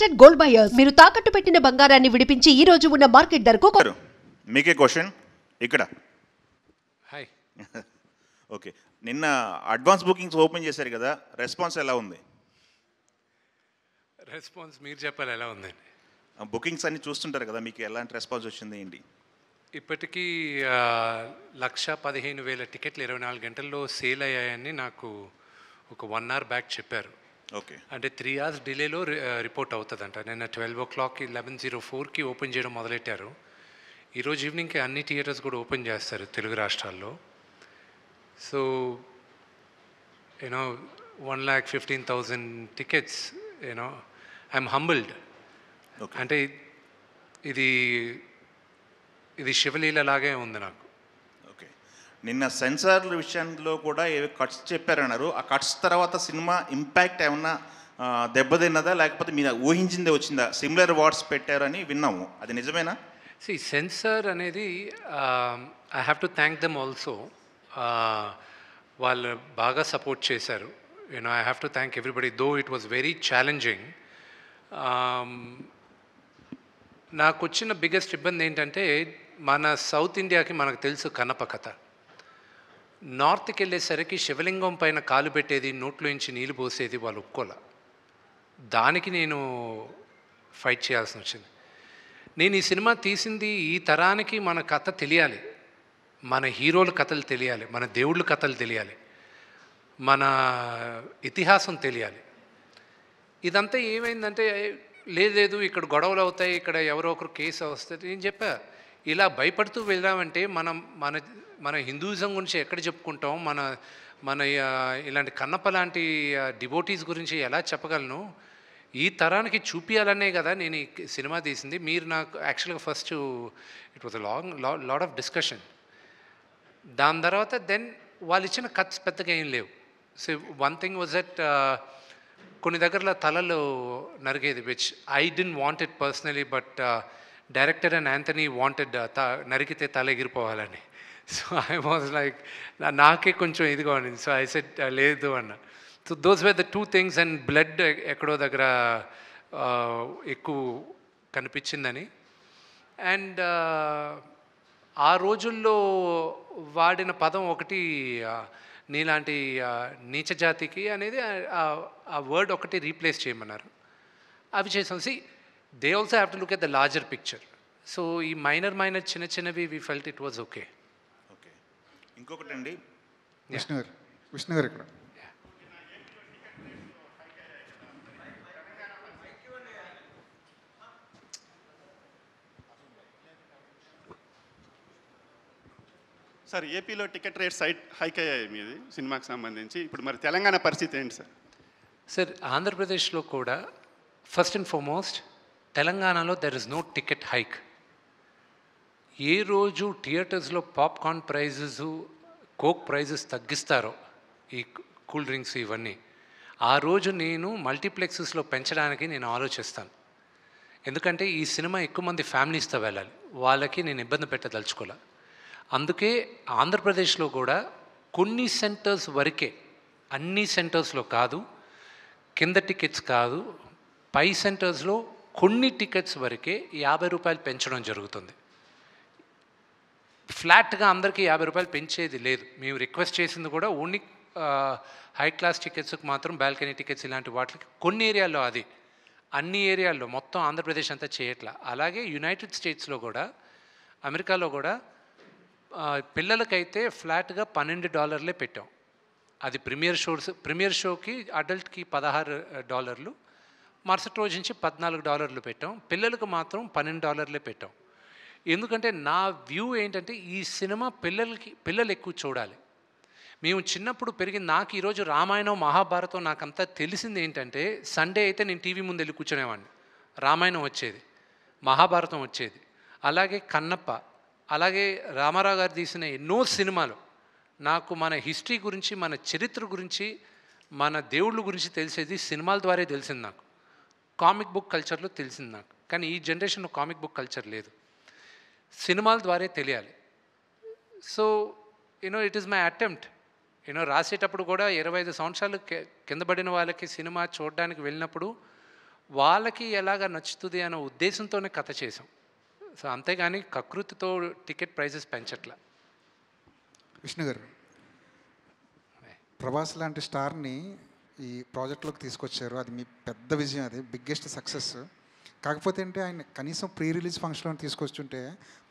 Trusted gold buyers. మీరు తాకట్టు పెట్టిన బంగారాన్ని విడిపించి ఈ రోజు ఉన్న మార్కెట్ ధరకు మీకే క్వశ్చన్ ఇక్కడ. హాయ్. ఓకే, నిన్న అడ్వాన్స్ బుకింగ్స్ ఓపెన్ చేశారు కదా, రెస్పాన్స్ ఎలా ఉంది? రెస్పాన్స్ మీరు చెప్పాలి ఎలా ఉందండి. బుకింగ్స్ అన్ని చూస్తుంటారు కదా, మీకు ఎలాంటి రెస్పాన్స్ వచ్చింది ఏంటి? ఇప్పటికీ 1,15,000 టికెట్లు 24 గంటల్లో సేల్ అయ్యాయని నాకు ఒక 1 hour బ్యాక్ చెప్పారు. ఓకే, అంటే 3 hours డిలేలో రిపోర్ట్ అవుతుందంట. నిన్న 12 o'clock 11:04కి ఓపెన్ చేయడం మొదలెట్టారు. ఈరోజు ఈవినింగ్కి అన్ని థియేటర్స్ కూడా ఓపెన్ చేస్తారు తెలుగు రాష్ట్రాల్లో. So 1,15,000 tickets, I'm humbled. అంటే ఇది శివలీల లాగే ఉంది నాకు. ఓకే, నిన్న సెన్సార్ల విషయంలో కూడా ఏవి కట్స్ చెప్పారన్నారు. ఆ కట్స్ తర్వాత సినిమా ఇంపాక్ట్ ఏమన్నా దెబ్బతిన్నదా, లేకపోతే మీరు ఊహించిందే వచ్చిందా? సిమిలర్ వర్డ్స్ పెట్టారని విన్నాము, అది నిజమేనా? సెన్సార్ అనేది I have to thank them also. వాళ్ళు బాగా సపోర్ట్ చేశారు. I have to thank everybody, though it was very challenging. నాకు వచ్చిన బిగ్గెస్ట్ ఇబ్బంది ఏంటంటే, మన సౌత్ ఇండియాకి మనకు తెలుసు కన్నప్ప కథ. నార్త్కి వెళ్ళేసరికి శివలింగం పైన కాలు పెట్టేది, నోట్లోంచి నీళ్ళు పోసేది వాళ్ళు ఒప్పుకోలే. దానికి నేను ఫైట్ చేయాల్సి వచ్చింది. నేను ఈ సినిమా తీసింది ఈ తరానికి మన కథ తెలియాలి, మన హీరోల కథలు తెలియాలి, మన దేవుళ్ళ కథలు తెలియాలి, మన ఇతిహాసం తెలియాలి. ఇదంతా ఏమైందంటే, లేదు ఇక్కడ గొడవలు అవుతాయి, ఇక్కడ ఎవరో ఒకరు కేసు వస్తుంది. నేను చెప్పా, ఇలా భయపడుతూ వెళ్ళామంటే మనం మన మన హిందూయిజం గురించి ఎక్కడ చెప్పుకుంటాం? మన ఇలాంటి కన్నప్ప లాంటి డివోటీస్ గురించి ఎలా చెప్పగలను? ఈ తరానికి చూపించాలనే కదా నేను ఈ సినిమా తీసింది. మీరు నాకు యాక్చువల్గా first it was lot of discussion. దాని తర్వాత దెన్ వాళ్ళు ఇచ్చిన కట్స్ పెద్దగా ఏం లేవు. So one thing was that కొన్ని దగ్గరలో తలలు నరిగేది, which I don't want it personally, but director and Anthony wanted నరికితే తల ఎగిరిపోవాలని. సో ఐ వాజ్ లైక్, నాకే కొంచెం ఇదిగా ఉంది. సో ఐ సెడ్ లేదు అన్న. So those were the 2 things. And blood ఎక్కడో దగ్గర ఎక్కువ కనిపించిందని. అండ్ ఆ రోజుల్లో వాడిన పదం ఒకటి, నీలాంటి నీచ జాతికి అనేది ఆ వర్డ్ ఒకటి రీప్లేస్ చేయమన్నారు. అవి చేసాం. They also have to look at the larger picture. So ఈ మైనర్ చిన్నవి we felt it was okay. Okay, ఇంకొకటి అండి, విష్ణు గారు ఇక్కడ. సార్, ఏపీలో టికెట్ రేట్స్ హైక్ అయ్యాయి మీది సినిమాకి సంబంధించి. ఇప్పుడు మరి తెలంగాణ పరిస్థితి ఏంటి సార్? సార్, ఆంధ్రప్రదేశ్లో కూడా ఫస్ట్ అండ్ ఫార్మోస్ట్ తెలంగాణలో there is no ticket hike. ఏ రోజు థియేటర్స్లో పాప్కార్న్ ప్రైజెస్, కోక్ ప్రైజెస్ తగ్గిస్తారో, ఈ కూల్ డ్రింక్స్ ఇవన్నీ, ఆ రోజు నేను మల్టీప్లెక్సెస్లో పెంచడానికి నేను ఆలోచిస్తాను. ఎందుకంటే ఈ సినిమా ఎక్కువ మంది ఫ్యామిలీస్తో వెళ్ళాలి, వాళ్ళకి నేను ఇబ్బంది పెట్టదలుచుకోలే. అందుకే ఆంధ్రప్రదేశ్లో కూడా కొన్ని సెంటర్స్ వరకే, అన్ని సెంటర్స్లో కాదు, కింద టికెట్స్ కాదు, పై సెంటర్స్లో కొన్ని టికెట్స్ వరకే 50 రూపాయలు పెంచడం జరుగుతుంది. ఫ్లాట్గా అందరికీ 50 రూపాయలు పెంచేది లేదు. మేము రిక్వెస్ట్ చేసింది కూడా ఓన్లీ హై క్లాస్ టికెట్స్కి మాత్రం, బాల్కనీ టికెట్స్ ఇలాంటి వాటికి కొన్ని ఏరియాల్లో, అది అన్ని ఏరియాల్లో, మొత్తం ఆంధ్రప్రదేశ్ అంతా చేయట్లా. అలాగే యునైటెడ్ స్టేట్స్లో కూడా, అమెరికాలో కూడా పిల్లలకైతే ఫ్లాట్గా $12 పెట్టాం. అది ప్రీమియర్ షోకి అడల్ట్కి $16, మరుసటి రోజు నుంచి $14 పెట్టాం. పిల్లలకు మాత్రం $12 పెట్టాం. ఎందుకంటే నా వ్యూ ఏంటంటే, ఈ సినిమా పిల్లలు ఎక్కువ చూడాలి. మేము చిన్నప్పుడు పెరిగింది, నాకు ఈరోజు రామాయణం మహాభారతం నాకంతా తెలిసింది ఏంటంటే, సండే అయితే నేను టీవీ ముందు వెళ్ళి కూర్చునేవాడిని, రామాయణం వచ్చేది, మహాభారతం వచ్చేది, అలాగే కన్నప్ప, అలాగే రామారావు గారు తీసిన ఎన్నో సినిమాలు. నాకు మన హిస్టరీ గురించి, మన చరిత్ర గురించి, మన దేవుళ్ళ గురించి తెలిసేది సినిమాల ద్వారా తెలిసింది. నాకు కామిక్ బుక్ కల్చర్లో తెలిసింది నాకు. కానీ ఈ జనరేషన్లో కామిక్ బుక్ కల్చర్ లేదు, సినిమాల ద్వారా తెలియాలి. So it is my attempt. రాసేటప్పుడు కూడా 25 సంవత్సరాలు కింద పడిన వాళ్ళకి సినిమా చూడడానికి వెళ్ళినప్పుడు వాళ్ళకి ఎలాగ నచ్చుతుంది అనే ఉద్దేశంతోనే కథ చేసాం. సో అంతేగాని కకృతితో టికెట్ ప్రైజెస్ పెంచట్లా. విష్ణు గారు, ప్రభాస్ లాంటి స్టార్ని ఈ ప్రాజెక్ట్లోకి తీసుకొచ్చారు. అది మీ పెద్ద విజయం, అది బిగ్గెస్ట్ సక్సెస్. కాకపోతే అంటే ఆయన కనీసం ప్రీ రిలీజ్ ఫంక్షన్లో తీసుకొచ్చుంటే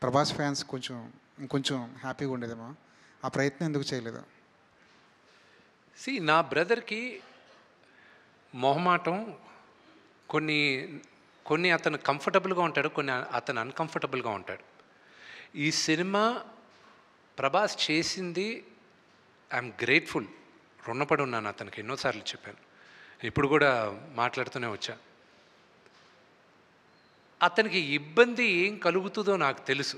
ప్రభాస్ ఫ్యాన్స్ ఇంకొంచెం హ్యాపీగా ఉండేదేమో. ఆ ప్రయత్నం ఎందుకు చేయలేదు? నా బ్రదర్కి మొహమాటం, కొన్ని అతను కంఫర్టబుల్గా ఉంటాడు, కొన్ని అతను అన్కంఫర్టబుల్గా ఉంటాడు. ఈ సినిమా ప్రభాస్ చేసింది ఐఎమ్ గ్రేట్ఫుల్, రుణపడి ఉన్నాను అతనికి. ఎన్నోసార్లు చెప్పాను, ఇప్పుడు కూడా మాట్లాడుతూనే వచ్చా. అతనికి ఇబ్బంది ఏం కలుగుతుందో నాకు తెలుసు.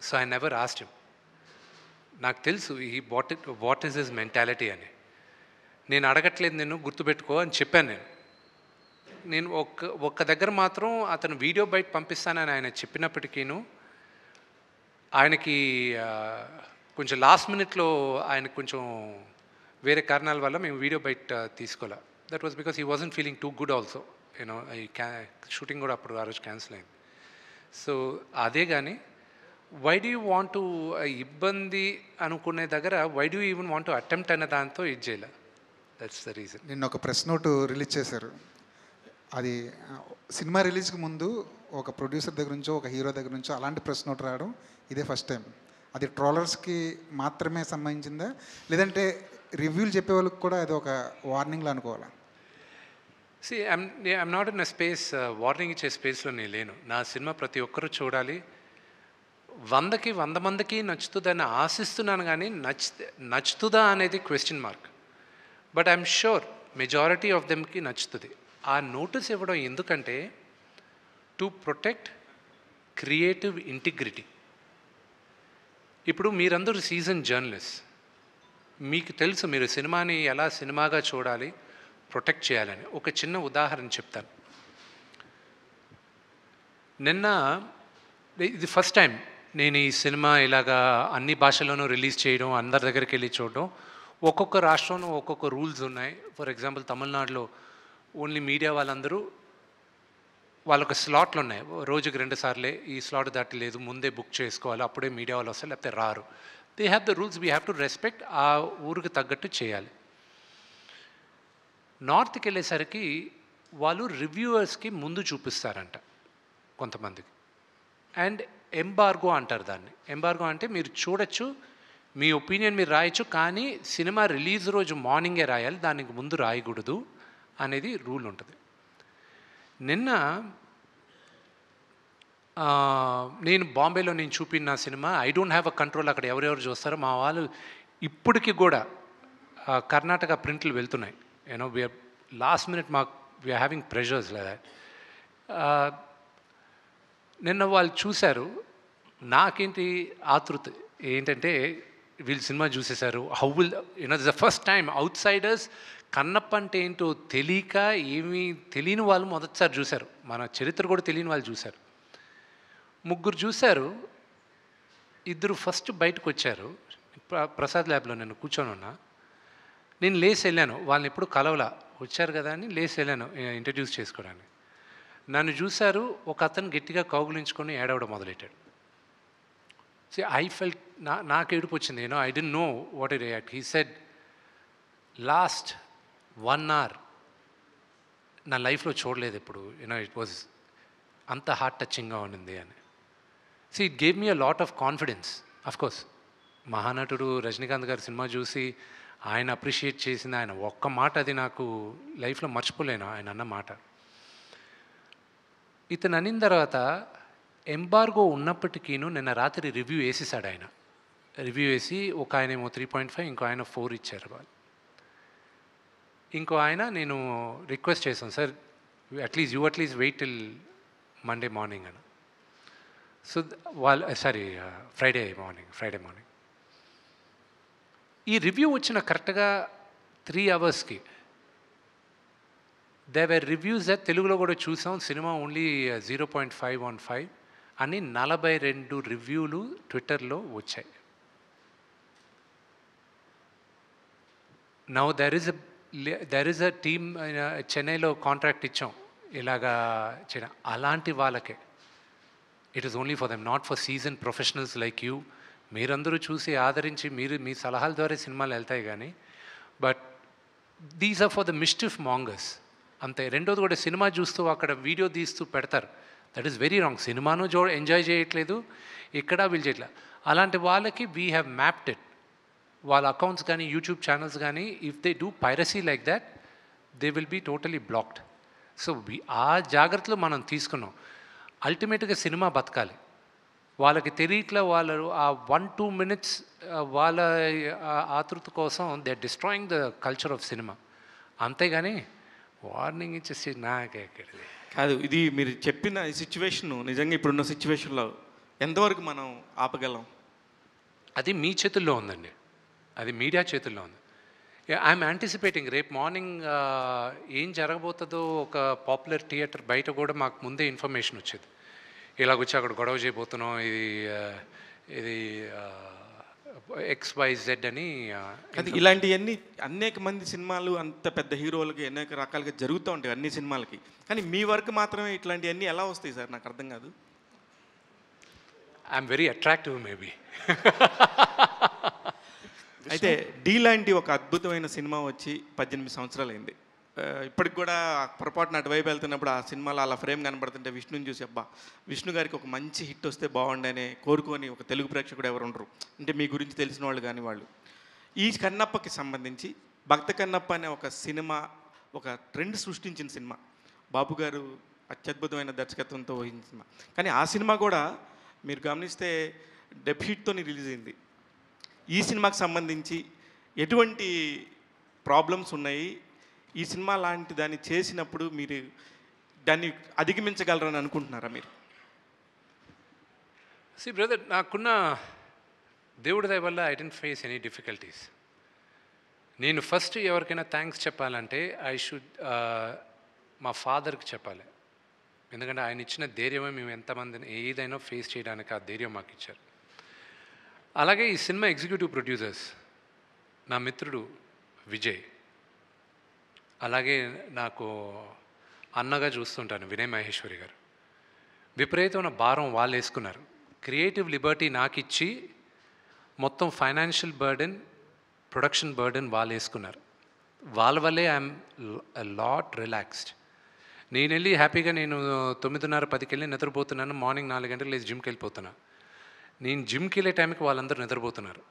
So I never asked him. నాకు తెలుసు వాట్ ఈస్ హిస్ మెంటాలిటీ అని. నేను అడగట్లేదు, నేను గుర్తుపెట్టుకో అని చెప్పాను. నేను ఒక్క దగ్గర మాత్రం అతను వీడియో బయట పంపిస్తానని ఆయన చెప్పినప్పటికీను ఆయనకి కొంచెం లాస్ట్ మినిట్లో ఆయనకు కొంచెం వేరే కారణాల వల్ల మేము వీడియో బయట తీసుకోలే. That was because he wasn't feeling too good also. You know ఈ షూటింగ్ కూడా అప్పుడు ఆ రోజు క్యాన్సిల్ అయింది. సో అదే కానీ why do you want to ఇబ్బంది అనుకునే దగ్గర why do even want to attempt అనే దాంతో ఇది చేయలే. That's the reason. నిన్న ఒక ప్రెస్ నోట్ రిలీజ్ చేశారు. అది సినిమా రిలీజ్కి ముందు ఒక ప్రొడ్యూసర్ దగ్గర నుంచో ఒక హీరో దగ్గర నుంచో అలాంటి ప్రెస్ నోట్ రావడం ఇదే ఫస్ట్ టైం. అది ట్రోలర్స్కి మాత్రమే సంబంధించిందా, లేదంటే రివ్యూలు చెప్పే వాళ్ళకి కూడా అది ఒక వార్నింగ్లో అనుకోవాలా? I'm not in a space, warning ఇచ్చే స్పేస్లో నేను లేను. నా సినిమా ప్రతి ఒక్కరూ చూడాలి, 100 మందికి నచ్చుతుందని ఆశిస్తున్నాను. కానీ నచ్చుతుందా అనేది question mark. But I'm sure majority of దెమ్కి నచ్చుతుంది. ఆ నోటీస్ ఇవ్వడం ఎందుకంటే టు ప్రొటెక్ట్ క్రియేటివ్ ఇంటిగ్రిటీ. ఇప్పుడు మీరందరూ సీజన్ జర్నలిస్ట్, మీకు తెలుసు మీరు సినిమాని ఎలా సినిమాగా చూడాలి, ప్రొటెక్ట్ చేయాలని. ఒక చిన్న ఉదాహరణ చెప్తాను. నిన్న ఇది ఫస్ట్ టైం నేను ఈ సినిమా ఇలాగా అన్ని భాషల్లోనూ రిలీజ్ చేయడం, అందరి దగ్గరికి వెళ్ళి చూడడం. ఒక్కొక్క రాష్ట్రంలో ఒక్కొక్క రూల్స్ ఉన్నాయి. ఫర్ ఎగ్జాంపుల్ తమిళనాడులో ఓన్లీ మీడియా వాళ్ళందరూ వాళ్ళొక స్లాట్లు ఉన్నాయి, రోజుకి 2 సార్లే, ఈ స్లాట్ దాటి లేదు, ముందే బుక్ చేసుకోవాలి, అప్పుడే మీడియా వాళ్ళు వస్తారు, లేకపోతే రారు. They have the rules, we have to respect. ఆ ఊరికి తగ్గట్టు చేయాలి. నార్త్కి వెళ్ళేసరికి వాళ్ళు రివ్యూవర్స్కి ముందు చూపిస్తారంట కొంతమందికి. అండ్ ఎంబార్గో అంటారు దాన్ని. ఎంబార్గో అంటే మీరు చూడొచ్చు, మీ ఒపీనియన్ మీరు రాయొచ్చు, కానీ సినిమా రిలీజ్ రోజు మార్నింగే రాయాలి, దానికి ముందు రాయకూడదు అనేది రూల్ ఉంటుంది. నిన్న నేను బాంబేలో నేను చూపిన cinema I don't have a control, అక్కడ ఎవరెవరు చూస్తారో మా వాళ్ళు ఇప్పటికీ కూడా కర్ణాటక ప్రింట్లు వెళ్తున్నాయి. You know we're last minute we're having pressures లేదా. నిన్న వాళ్ళు చూశారు. నాకేంటి ఆతృత ఏంటంటే వీళ్ళు సినిమా చూసేశారు, how will you know this the first time outsiders Kannappa అంటే ఏంటో తెలియక ఏమీ తెలియని వాళ్ళు మొదటిసారి చూశారు. మన చరిత్ర కూడా తెలియని వాళ్ళు చూశారు. 3 చూశారు, 2 ఫస్ట్ బయటకు వచ్చారు. ప్రసాద్ ల్యాబ్లో నేను కూర్చొని ఉన్నా. నేను లేసి వెళ్ళాను, వాళ్ళని ఎప్పుడు కలవలా, వచ్చారు కదా అని లేసి వెళ్ళాను ఇంట్రడ్యూస్ చేసుకోవడానికి. నన్ను చూశారు, ఒక అతను గట్టిగా కౌగులించుకొని ఏడవడం మొదలెట్టాడు. ఐ ఫెల్ట్, నాకు ఏడుపు వచ్చింది. I don't know what to react. He said last 1 hour నా లైఫ్లో చూడలేదు ఎప్పుడు, ఇట్ వాజ్ అంత హార్ట్ టచింగ్గా ఉన్నింది అని. It gave me a lot of confidence. Of course మహానటుడు రజనీకాంత్ గారి సినిమా చూసి ఆయన అప్రిషియేట్ చేసింది, ఆయన ఒక్క మాట, అది నాకు లైఫ్లో మర్చిపోలేను ఆయన అన్న మాట. ఇతను అనిన తర్వాత ఎంబార్గో ఉన్నప్పటికీను నిన్న రాత్రి రివ్యూ వేసేసాడు ఆయన. రివ్యూ వేసి ఒక ఆయన ఏమో 3.5, ఇంకో ఆయన 4 ఇచ్చారు వాళ్ళు. ఇంకో ఆయన నేను రిక్వెస్ట్ చేశాను, sir at least wait till Monday morning అని. సో వాళ్ళు ఫ్రైడే మార్నింగ్ ఈ రివ్యూ వచ్చిన కరెక్ట్గా 3 hours దే వర్ రివ్యూస్. తెలుగులో కూడా చూసాం, సినిమా ఓన్లీ 0.5 on 5 అని 42 రివ్యూలు ట్విట్టర్లో వచ్చాయి. Now there is there is a team చెన్నైలో కాంట్రాక్ట్ ఇచ్చాం ఇలాగా చేయడం, అలాంటి వాళ్ళకే. It is only for them, not for seasoned professionals like you. మీరందరూ చూసి ఆదరించి మీ సలహాల ద్వారా సినిమాలు వెళ్తాయి కానీ, but these are for the mischief mongers అంతే. రెండోది కూడా సినిమా చూస్తూ అక్కడ వీడియో తీస్తూ పెడతారు, దట్ ఈస్ వెరీ రాంగ్. సినిమాను ఎంజాయ్ చేయట్లేదు, ఇక్కడ వీళ్ళు చేయట్లేదు. అలాంటి వాళ్ళకి వీ హ్యావ్ మ్యాప్డ్ ఇట్. వాళ్ళ అకౌంట్స్ కానీ యూట్యూబ్ ఛానల్స్ కానీ if they do piracy like that they will be totally blocked. So ఆ జాగ్రత్తలు మనం తీసుకున్నాం. అల్టిమేట్గా సినిమా బతకాలి. వాళ్ళకి తెలియట్లే, వాళ్ళు ఆ 1-2 minutes వాళ్ళ ఆతృత కోసం they are destroying the culture of cinema. అంతేగాని వార్నింగ్ ఇచ్చేసి నాకెక్కడిది కాదు. ఇది మీరు చెప్పిన ఈ సిచ్యువేషను నిజంగా ఇప్పుడున్న సిచ్యువేషన్లో ఎంతవరకు మనం ఆపగలం? అది మీ చేతుల్లో ఉందండి, అది మీడియా చేతుల్లో ఉంది. ఐఎమ్ యాంటిసిపేటింగ్ రేపు మార్నింగ్ ఏం జరగబోతుందో. ఒక పాపులర్ థియేటర్ బయట కూడా మాకు ముందే ఇన్ఫర్మేషన్ వచ్చేది, ఇలాగొచ్చి అక్కడ గొడవ చేయబోతున్నాం, ఇది XYZ అని. అది ఇలాంటివన్నీ అనేక మంది సినిమాలు అంత పెద్ద హీరోలకి అనేక రకాలుగా జరుగుతూ ఉంటాయి అన్ని సినిమాలకి, కానీ మీ వరకు మాత్రమే ఇట్లాంటివన్నీ ఎలా వస్తాయి సార్? నాకు అర్థం కాదు. I'm very attractive maybe. అయితే డీ లాంటి ఒక అద్భుతమైన సినిమా వచ్చి 18 సంవత్సరాలు అయింది. ఇప్పటికి కూడా పొరపాటున అటువైపు వెళ్తున్నప్పుడు ఆ సినిమాలో అలా ఫ్రేమ్ కనబడుతుంటే విష్ణుని చూసి అబ్బా విష్ణు గారికి ఒక మంచి హిట్ వస్తే బాగుండనే కోరుకొని ఒక తెలుగు ప్రేక్షకుడు ఎవరు ఉండరు, అంటే మీ గురించి తెలిసిన వాళ్ళు కానీ వాళ్ళు. ఈ కన్నప్పకి సంబంధించి భక్త కన్నప్ప అనే ఒక సినిమా ఒక ట్రెండ్ సృష్టించిన సినిమా, బాబు గారు అత్యద్భుతమైన దర్శకత్వంతో వహించిన సినిమా. కానీ ఆ సినిమా కూడా మీరు గమనిస్తే డెబ్ హిట్తో రిలీజ్ అయింది. ఈ సినిమాకి సంబంధించి ఎటువంటి ప్రాబ్లమ్స్ ఉన్నాయి? ఈ సినిమా లాంటి దాన్ని చేసినప్పుడు మీరు దాన్ని అధిగమించగలరని అనుకుంటున్నారా మీరు? సి బ్రదర్, నాకున్న దేవుడి దయ వల్ల I didn't face any difficulties. నేను ఫస్ట్ ఎవరికైనా థ్యాంక్స్ చెప్పాలంటే ఐ షుడ్ మా ఫాదర్కి చెప్పాలి. ఎందుకంటే ఆయన ఇచ్చిన ధైర్యమే మేము ఎంతమందిని ఏదైనా ఫేస్ చేయడానికి ఆ ధైర్యం మాకు ఇచ్చారు. అలాగే ఈ సినిమా ఎగ్జిక్యూటివ్ ప్రొడ్యూసర్స్ నా మిత్రుడు విజయ్, అలాగే నాకు అన్నగా చూస్తుంటాను వినయ్ మహేశ్వరి గారు. విపరీతమైన భారం వాళ్ళు వేసుకున్నారు. క్రియేటివ్ లిబర్టీ నాకు ఇచ్చి మొత్తం ఫైనాన్షియల్ బర్డెన్, ప్రొడక్షన్ బర్డెన్ వాళ్ళు వేసుకున్నారు. వాళ్ళ వల్లే ఐఎమ్ లాట్ రిలాక్స్డ్. నేను వెళ్ళి హ్యాపీగా నేను 9:30-10కి వెళ్ళి నిద్రపోతున్నాను. మార్నింగ్ 4 గంటలకు లేచి జిమ్కి వెళ్ళిపోతున్నాను. నేను జిమ్కి వెళ్ళే టైంకి వాళ్ళందరూ నిద్రపోతున్నారు.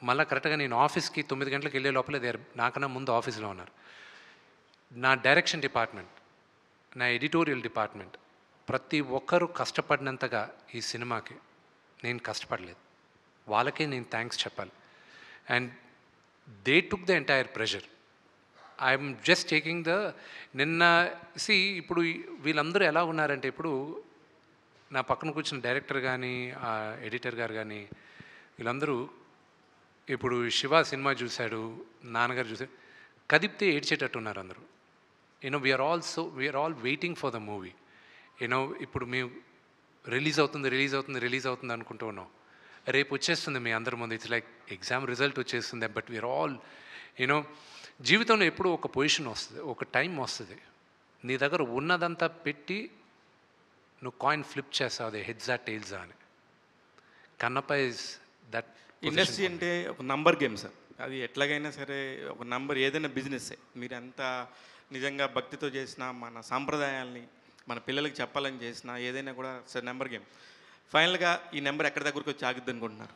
మళ్ళీ కరెక్ట్గా నేను ఆఫీస్కి 9 గంటలకు వెళ్ళే లోపల నాకన్నా ముందు ఆఫీస్లో ఉన్నారు. నా డైరెక్షన్ డిపార్ట్మెంట్, నా ఎడిటోరియల్ డిపార్ట్మెంట్, ప్రతి ఒక్కరూ కష్టపడినంతగా ఈ సినిమాకి నేను కష్టపడలేదు. వాళ్ళకే నేను థ్యాంక్స్ చెప్పాలి. And they took the entire pressure. I'm just taking the నిన్న ఇప్పుడు వీళ్ళందరూ ఎలా ఉన్నారంటే, ఇప్పుడు నా పక్కన కూర్చున్న డైరెక్టర్ కానీ ఎడిటర్ గారు కానీ వీళ్ళందరూ ఇప్పుడు శివ సినిమా చూశాడు, నాన్నగారు చూశాడు, కదిపితే ఏడ్చేటట్టు ఉన్నారు అందరూ. We're all waiting for the movie. ఇప్పుడు మేము రిలీజ్ అవుతుంది అనుకుంటూ ఉన్నాం. రేపు వచ్చేస్తుంది మీ అందరి ముందు. ఇట్స్ లైక్ ఎగ్జామ్ రిజల్ట్ వచ్చేస్తుంది. బట్ వీఆర్ ఆల్ జీవితంలో ఎప్పుడు ఒక పొజిషన్ వస్తుంది, ఒక టైం వస్తుంది, నీ దగ్గర ఉన్నదంతా పెట్టి నువ్వు కాయిన్ ఫ్లిప్ చేస్తావు, అది హెడ్సా టెయిల్సా అని. Kannappa is that. ఇండస్ట్రీ అంటే ఒక నంబర్ గేమ్ సార్. అది ఎట్లాగైనా సరే ఒక నంబర్, ఏదైనా బిజినెస్సే. మీరు ఎంత నిజంగా భక్తితో చేసినా, మన సాంప్రదాయాల్ని మన పిల్లలకి చెప్పాలని చేసినా, ఏదైనా కూడా సార్ నెంబర్ గేమ్. ఫైనల్గా ఈ నెంబర్ ఎక్కడి దగ్గరకు వచ్చి ఆగిద్ది అనుకుంటున్నారు?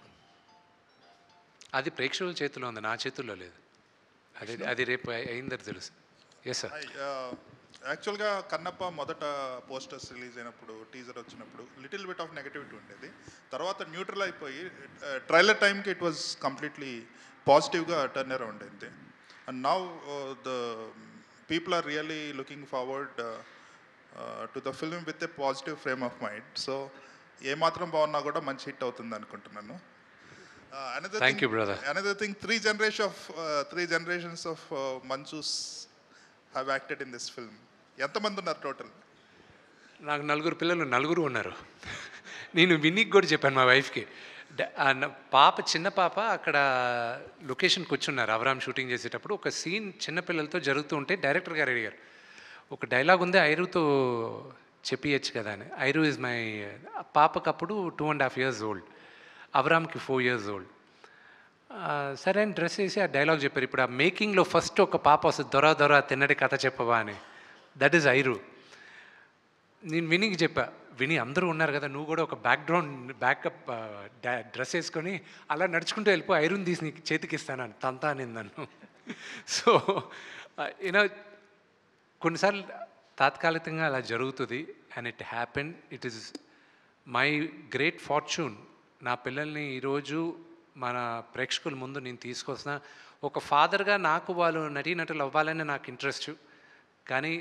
అది ప్రేక్షకుల చేతిలో ఉంది, నా చేతుల్లో లేదు. అది రేపు అయిందని తెలుసు. Yes sir. యాక్చువల్గా కన్నప్ప మొదట పోస్టర్స్ రిలీజ్ అయినప్పుడు, టీజర్ వచ్చినప్పుడు లిటిల్ బిట్ ఆఫ్ నెగటివిటీ ఉండేది. తర్వాత న్యూట్రల్ అయిపోయి ట్రైలర్ టైంకి ఇట్ వాజ్ కంప్లీట్లీ పాజిటివ్గా టర్న్ అరౌండ్ అయింది. And now the people are really looking forward to the film with a positive frame of mind. So ఏమాత్రం బాగున్నా కూడా మంచి హిట్ అవుతుంది అనుకుంటున్నాను. Thank you, brother. Another thing, three generations of Manchus have acted in this film. ఎంతమంది ఉన్నారు total? నాకు 4 పిల్లలు, 4 ఉన్నారు. నేను విన్నీకి కూడా చెప్పాను, మా వైఫ్కి, పాప చిన్న పాప అక్కడ లొకేషన్కి కూర్చున్నారు అవరామ్ షూటింగ్ చేసేటప్పుడు. ఒక సీన్ చిన్నపిల్లలతో జరుగుతూ ఉంటే డైరెక్టర్ గారు అడిగారు, ఒక డైలాగ్ ఉంది ఐరుతో చెప్పియచ్చు కదా అని. ఐరు ఇస్ మై పాపకు అప్పుడు 2.5 years old, అవరామ్కి 4 years old. సరే అని డ్రెస్ వేసి ఆ డైలాగ్ చెప్పారు. ఇప్పుడు ఆ మేకింగ్లో ఫస్ట్ ఒక పాప వస్తుంది, దొర తిన్నడి కథ చెప్పవా అని. దట్ ఈస్ ఐరు. నేను వినికి చెప్పా, విని అందరూ ఉన్నారు కదా, నువ్వు కూడా ఒక బ్యాకప్ డ్రెస్ వేసుకొని అలా నడుచుకుంటూ వెళ్ళిపో, ఐరన్ తీసి నీకు చేతికి ఇస్తానని తంతా అని నన్ను. సో యూనో కొన్నిసార్లు తాత్కాలికంగా అలా జరుగుతుంది. And it happen. It is my great fortune. నా పిల్లల్ని ఈరోజు మన ప్రేక్షకుల ముందు నేను తీసుకొస్తున్నా. ఒక ఫాదర్గా నాకు వాళ్ళు నటీనటులు అవ్వాలని నాకు ఇంట్రెస్ట్, కానీ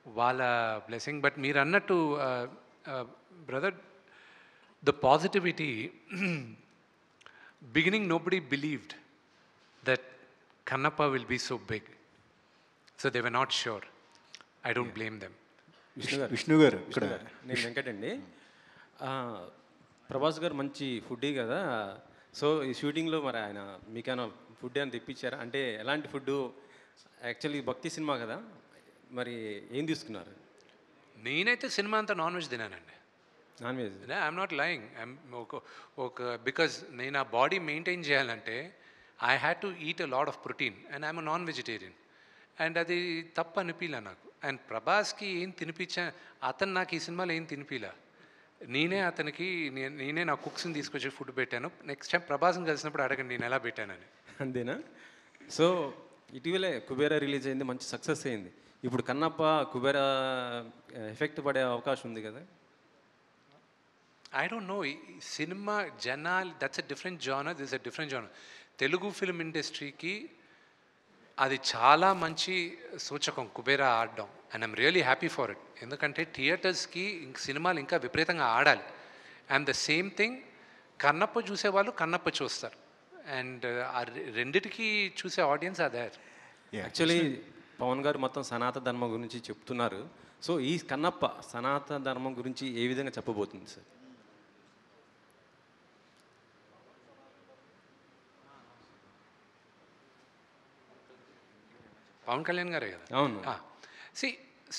వాళ్ళ బ్లెస్సింగ్. బట్ మీరు అన్నట్టు brother, the positivity, beginning nobody believed that Kannappa will be so big, so they were not sure. I don't blame them. Vishnu garu ఇక్కడ నేను వెంకట్ అండి. ప్రభాస్ గారు మంచి ఫుడ్డీ కదా, సో ఈ షూటింగ్లో మరి ఆయన మీకైనా ఫుడ్ అని తెప్పించారా? అంటే ఎలాంటి ఫుడ్డు? యాక్చువల్లీ భక్తి సినిమా కదా, మరి ఏం తీసుకున్నారు? నేనైతే సినిమా అంతా నాన్ వెజ్ తినానండి. Non veg? I'm not lying. Because నేను ఆ బాడీ మెయింటైన్ చేయాలంటే I had to eat a lot of protein and I'm non vegetarian. And అది తప్పు అనిపించలే నాకు. అండ్ ప్రభాస్కి ఏం తినిపించా, అతను నాకు ఈ సినిమాలో ఏం తినిపించలే. నేనే అతనికి నేనే నా కుక్స్ని తీసుకొచ్చి ఫుడ్ పెట్టాను. నెక్స్ట్ టైం ప్రభాస్ని కలిసినప్పుడు అడగండి నేను ఎలా పెట్టానని. అంతేనా? సో ఇటీవలే కుబేరా రిలీజ్ అయింది, మంచి సక్సెస్ అయింది. ఇప్పుడు కన్నప్ప కుబేరా ఎఫెక్ట్ పడే అవకాశం ఉంది కదా? I don't no. సినిమా జనాలు, that's a different genre, this a different genre. Telugu film ఇండస్ట్రీకి అది చాలా మంచి సూచకం కుబేరా ఆడడం. And I'm really happy for it. ఎందుకంటే థియేటర్స్కి సినిమాలు ఇంకా విపరీతంగా ఆడాలి. And the same thing, Kannappa చూసేవాళ్ళు కన్నప్ప చూస్తారు. అండ్ ఆ రెండిటికి చూసే ఆడియన్స్ అదే. యాక్చువల్లీ పవన్ గారు మొత్తం సనాతన ధర్మం గురించి చెప్తున్నారు. సో ఈ కన్నప్ప సనాతన ధర్మం గురించి ఏ విధంగా చెప్పబోతుంది సార్? పవన్ కళ్యాణ్ గారే కదా? అవును. సి,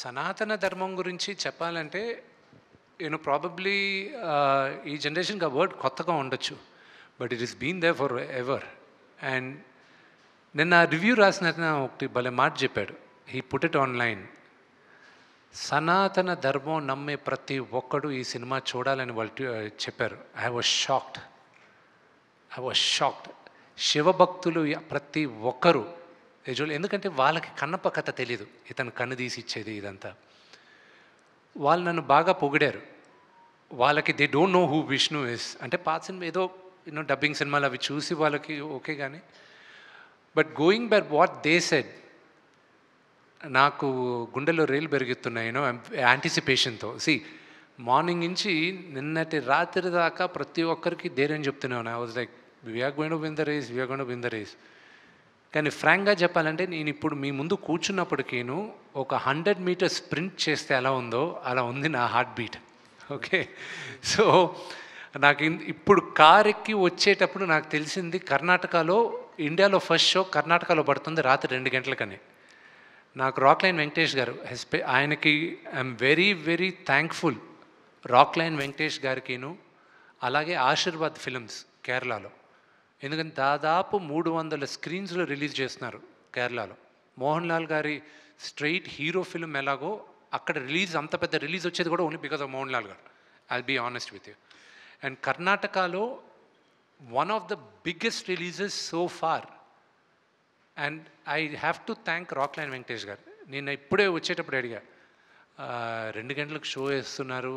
సనాతన ధర్మం గురించి చెప్పాలంటే ప్రాబబ్లీ ఈ జనరేషన్కి ఆ వర్డ్ కొత్తగా ఉండొచ్చు, but it is been there forever. And నిన్న రివ్యూ రాసిన ఒకటి భలే మాట చెప్పాడు. He put it online. సనాతన ధర్మం నమ్మే ప్రతి ఒక్కడు ఈ సినిమా చూడాలని వాళ్ళు చెప్పారు. I was shocked. శివభక్తులు ప్రతి ఒక్కరు ఎందుకంటే వాళ్ళకి కన్నప్ప కథ తెలీదు, ఇతను కన్ను తీసి ఇచ్చేది ఇదంతా. వాళ్ళు నన్ను బాగా పొగిడారు. వాళ్ళకి they don't know who Vishnu is. అంటే పాత సినిమా ఏదో డబ్బింగ్ సినిమాలు అవి చూసి వాళ్ళకి ఓకే, కానీ but going by what they said, నాకు గుండెలో రేలు పెరుగుతున్నాయి యాంటిసిపేషన్తో. మార్నింగ్ నుంచి నిన్నటి రాత్రి దాకా ప్రతి ఒక్కరికి ధైర్యం చెప్తున్నాను. I was like, we're going to win the race. కానీ ఫ్రాంక్గా చెప్పాలంటే నేను ఇప్పుడు మీ ముందు కూర్చున్నప్పటికీను ఒక 100 meters స్ప్రింట్ చేస్తే ఎలా ఉందో అలా ఉంది నా హార్ట్ బీట్. ఓకే, సో నాకు ఇప్పుడు కార్ ఎక్కి వచ్చేటప్పుడు నాకు తెలిసింది కర్ణాటకలో, ఇండియాలో ఫస్ట్ షో కర్ణాటకలో పడుతుంది రాత్రి 2 గంటలకని. నాకు రాక్లైన్ వెంకటేష్ గారు, ఆయనకి I'm very very thankful. Rockline Venkatesh గారికిను అలాగే ఆశీర్వాద్ ఫిల్మ్స్ కేరళలో, ఎందుకంటే దాదాపు 300 screensలో రిలీజ్ చేస్తున్నారు కేరళలో. మోహన్ లాల్ గారి స్ట్రైట్ హీరో ఫిల్మ్ ఎలాగో అక్కడ రిలీజ్, అంత పెద్ద రిలీజ్ వచ్చేది కూడా only because of Mohan Lal garu. I'll be honest with you. And కర్ణాటకలో one of the biggest releases so far. And I have to thank Rockline Venkatesh garu. నేను ఇప్పుడే వచ్చేటప్పుడు అడిగా, 2 గంటలకు షో వేస్తున్నారు,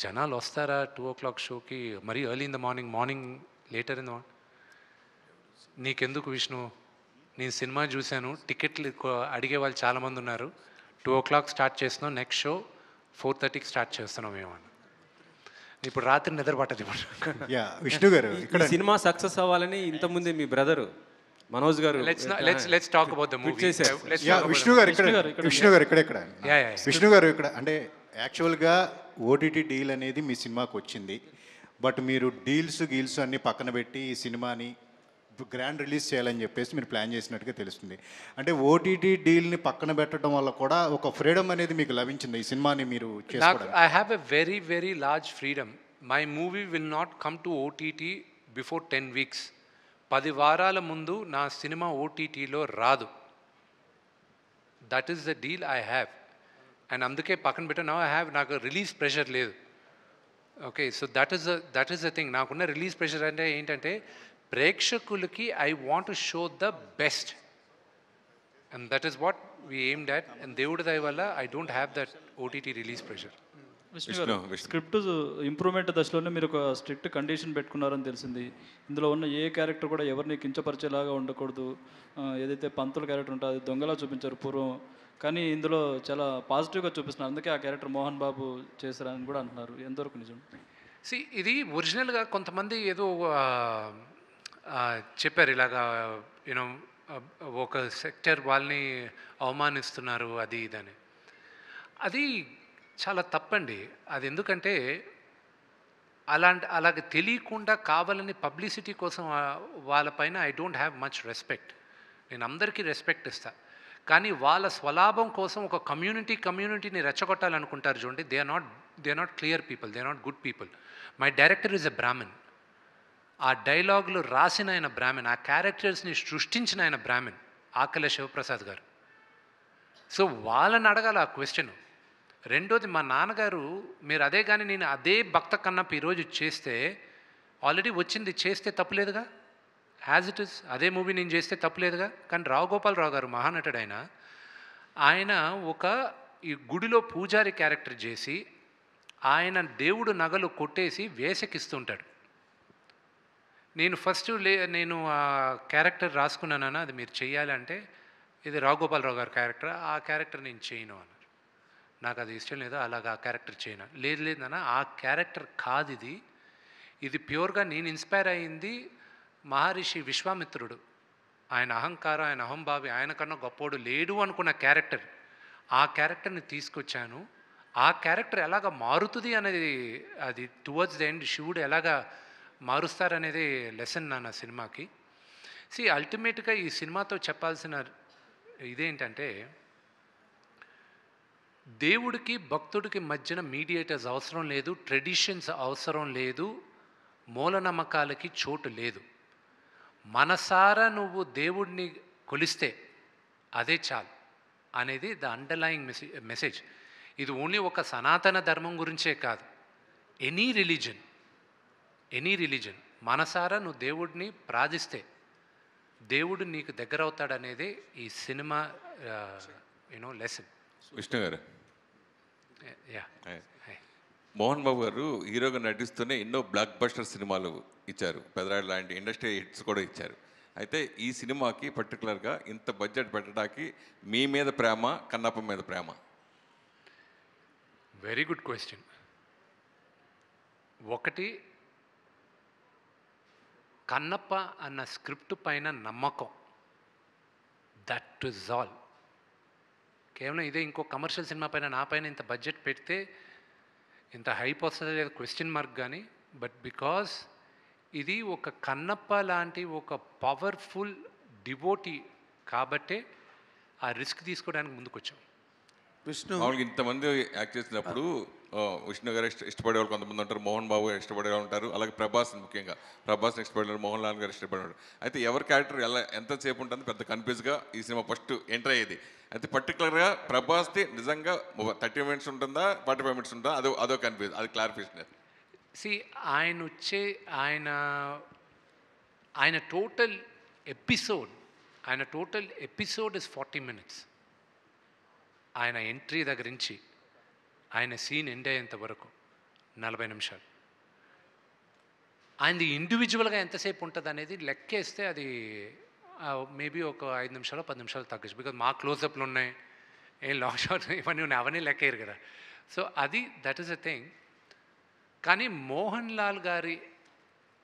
జనాలు వస్తారా 2 o'clock షోకి? మరీ early in the morning later in the morning. నీకెందుకు విష్ణు, నేను సినిమా చూశాను, టికెట్లు అడిగే వాళ్ళు చాలామంది ఉన్నారు, 2 o'clock స్టార్ట్ చేస్తున్నాం, నెక్స్ట్ షో 4:30కి స్టార్ట్ చేస్తున్నాం ఏమన్నా. ఇప్పుడు రాత్రి నిద్ర పట్టదు. విష్ణు గారు, ఇక్కడ సినిమా సక్సెస్ అవ్వాలని ఇంతకుముందే మీ బ్రదరు మనోజ్ గారు let's talk about the movie. Vishnu garu ఇక్కడ అంటే యాక్చువల్గా ఓటీటీ డీల్ అనేది మీ సినిమాకి వచ్చింది. బట్ మీరు గీల్స్ అన్నీ పక్కన పెట్టి ఈ సినిమాని గ్రాండ్ రిలీజ్ చేయాలని చెప్పేసి మీరు ప్లాన్ చేసినట్టుగా తెలుస్తుంది. అంటే ఓటీటీ డీల్ని పక్కన పెట్టడం వల్ల కూడా ఒక ఫ్రీడమ్ అనేది మీకు లభించింది ఈ సినిమాని మీరు చేసుకోవడానికి? I have a very, very large freedom. My movie will not come to OTT before 10 weeks. 10 వారాల ముందు నా సినిమా ఓటీటీలో రాదు. That is the deal I have. And అందుకే పక్కన పెట్టా నాకు రిలీజ్ ప్రెషర్ లేదు. Okay, so that is the thing. నాకున్న రిలీజ్ ప్రెషర్ అంటే ఏంటంటే ప్రేక్షకులకి I want to show the best, and that is what we aimed at. And దేవుడి దయ వల్ల I don't have that OTT release pressure. Script improvement దశలోనే మీరు ఒక స్ట్రిక్ట్ కండిషన్ పెట్టుకున్నారని తెలిసింది. ఇందులో ఉన్న ఏ క్యారెక్టర్ కూడా ఎవరిని కించపరిచేలాగా ఉండకూడదు. ఏదైతే పంతుల క్యారెక్టర్ ఉంటుందో అది దొంగలా చూపించారు పూర్వం, కానీ ఇందులో చాలా పాజిటివ్గా చూపిస్తున్నారు. అందుకే ఆ క్యారెక్టర్ మోహన్ బాబు చేశారని కూడా అంటున్నారు. ఎంతవరకు నిజం? ఇది ఒరిజినల్గా కొంతమంది ఏదో చెప్పారు ఇలాగా, యూనో ఒక సెక్టర్ వాళ్ళని అవమానిస్తున్నారు అది ఇదని. అది చాలా తప్పండి. అది ఎందుకంటే అలాగ తెలియకుండా కావాలని పబ్లిసిటీ కోసం వాళ్ళపైన I don't have much respect. నేను అందరికీ రెస్పెక్ట్ ఇస్తా, కానీ వాళ్ళ స్వలాభం కోసం ఒక కమ్యూనిటీని రెచ్చగొట్టాలనుకుంటారు చూడండి. They are not clear people, they are not good people. My director is a Brahmin. ఆ డైలాగులు రాసిన ఆయన బ్రాహ్మణ్, ఆ క్యారెక్టర్స్ని సృష్టించిన ఆయన బ్రాహ్మణ్, ఆకల శివప్రసాద్ గారు. సో వాళ్ళని అడగాలి ఆ క్వశ్చన్. రెండోది, మా నాన్నగారు మీరు అదే కానీ నేను అదే భక్త కన్నప్ప ఈరోజు చేస్తే ఆల్రెడీ వచ్చింది, చేస్తే తప్పులేదుగా. యాజ్ ఇట్ ఇస్ అదే మూవీ నేను చేస్తే తప్పులేదుగా. కానీ రావు గోపాలరావు గారు మహానటుడు, ఆయన ఒక ఈ గుడిలో పూజారి క్యారెక్టర్ చేసి ఆయన దేవుడు నగలు కొట్టేసి వేసకిస్తుంటాడు. నేను ఆ క్యారెక్టర్ రాసుకున్నానన్నా అది మీరు చెయ్యాలంటే ఇది రావు గోపాలరావు గారి క్యారెక్టర్, ఆ క్యారెక్టర్ నేను చేయను అన్నారు. నాకు అది ఇష్టం లేదు, అలాగా ఆ క్యారెక్టర్ చేయను. లేదన్నా ఆ క్యారెక్టర్ కాదు ఇది ప్యూర్గా నేను ఇన్స్పైర్ అయ్యింది మహర్షి విశ్వామిత్రుడు. ఆయన అహంకారం, ఆయన అహంభావి, ఆయన కన్నా గొప్పోడు లేడు అనుకున్న క్యారెక్టర్, ఆ క్యారెక్టర్ని తీసుకొచ్చాను. ఆ క్యారెక్టర్ ఎలాగ మారుతుంది అనేది, అది టువర్డ్స్ ద ఎండ్ శివుడు ఎలాగా మారుస్తారనేది లెసన్ నా సినిమాకి. అల్టిమేట్గా ఈ సినిమాతో చెప్పాల్సిన ఇదేంటంటే, దేవుడికి భక్తుడికి మధ్యన మీడియేటర్స్ అవసరం లేదు, ట్రెడిషన్స్ అవసరం లేదు, మూలనమ్మకాలకి చోటు లేదు. మనసారా నువ్వు దేవుడిని కొలిస్తే అదే చాలు అనేది ద అండర్లయింగ్ మెసేజ్. ఇది ఓన్లీ ఒక సనాతన ధర్మం గురించే కాదు, ఎనీ రిలీజన్ మనసారా నువ్వు దేవుడిని ప్రార్థిస్తే దేవుడు నీకు దగ్గర అవుతాడనేదే ఈ సినిమా లెసన్. విష్ణు గారు, మోహన్ బాబు గారు హీరోగా నటిస్తూనే ఎన్నో బ్లాక్ బస్టర్ సినిమాలు ఇచ్చారు, పెదరాడు లాంటి ఇండస్ట్రీ హిట్స్ కూడా ఇచ్చారు. అయితే ఈ సినిమాకి పర్టికులర్గా ఇంత బడ్జెట్ పెట్టడానికి మీ మీద ప్రేమ, కన్నప్ప మీద ప్రేమ? Very good question. ఒకటి, కన్నప్ప అన్న స్క్రిప్ట్ పైన నమ్మకం, దట్ ఇస్ ఆల్. కేవలం ఇదే ఇంకో కమర్షియల్ సినిమా పైన నా పైన ఇంత బడ్జెట్ పెడితే ఇంత హైప్ వస్తుంది లేదు క్వశ్చన్ మార్క్. కానీ బట్ బికాజ్ ఇది ఒక కన్నప్ప లాంటి ఒక పవర్ఫుల్ డివోటీ కాబట్టే ఆ రిస్క్ తీసుకోవడానికి ముందుకు వచ్చాం. మామూలుగా ఇంతమంది యాక్ట్ చేసినప్పుడు విష్ణు గారు ఇష్టపడే వాళ్ళు కొంతమంది ఉంటారు, మోహన్ బాబు గారు ఇష్టపడే వాళ్ళు ఉంటారు, అలాగే ప్రభాస్, ముఖ్యంగా ప్రభాస్ని ఇష్టపడేవారు, మోహన్ లాల్ గారు ఇష్టపడేవాడు. అయితే ఎవరి క్యారెక్టర్ ఎంతసేపు ఉంటుంది పెద్ద కన్ఫ్యూజ్గా ఈ సినిమా ఫస్ట్ ఎంటర్ అయ్యేది. అయితే పర్టికులర్గా ప్రభాస్ది నిజంగా 30 minutes ఉంటుందా, 45 minutes ఉంటుందా, అదో కన్ఫ్యూజ్, అది క్లారిఫికేషన్. ఆయన టోటల్ ఎపిసోడ్ ఇస్ 40 minutes. ఆయన ఎంట్రీ దగ్గర నుంచి ఆయన సీన్ ఎండ్ అయ్యేంత వరకు 40 నిమిషాలు. ఆయనది ఇండివిజువల్గా ఎంతసేపు ఉంటుంది అనేది లెక్కేస్తే అది మేబీ ఒక 5 నిమిషాలు 10 నిమిషాలు తగ్గచ్చు. బికాజ్ మా క్లోజప్లు ఉన్నాయి, ఏం లాంగ్ షాట్ ఇవన్నీ ఉన్నాయి, అవన్నీ లెక్కేయరు కదా. So that is a thing. కానీ మోహన్ లాల్ గారి,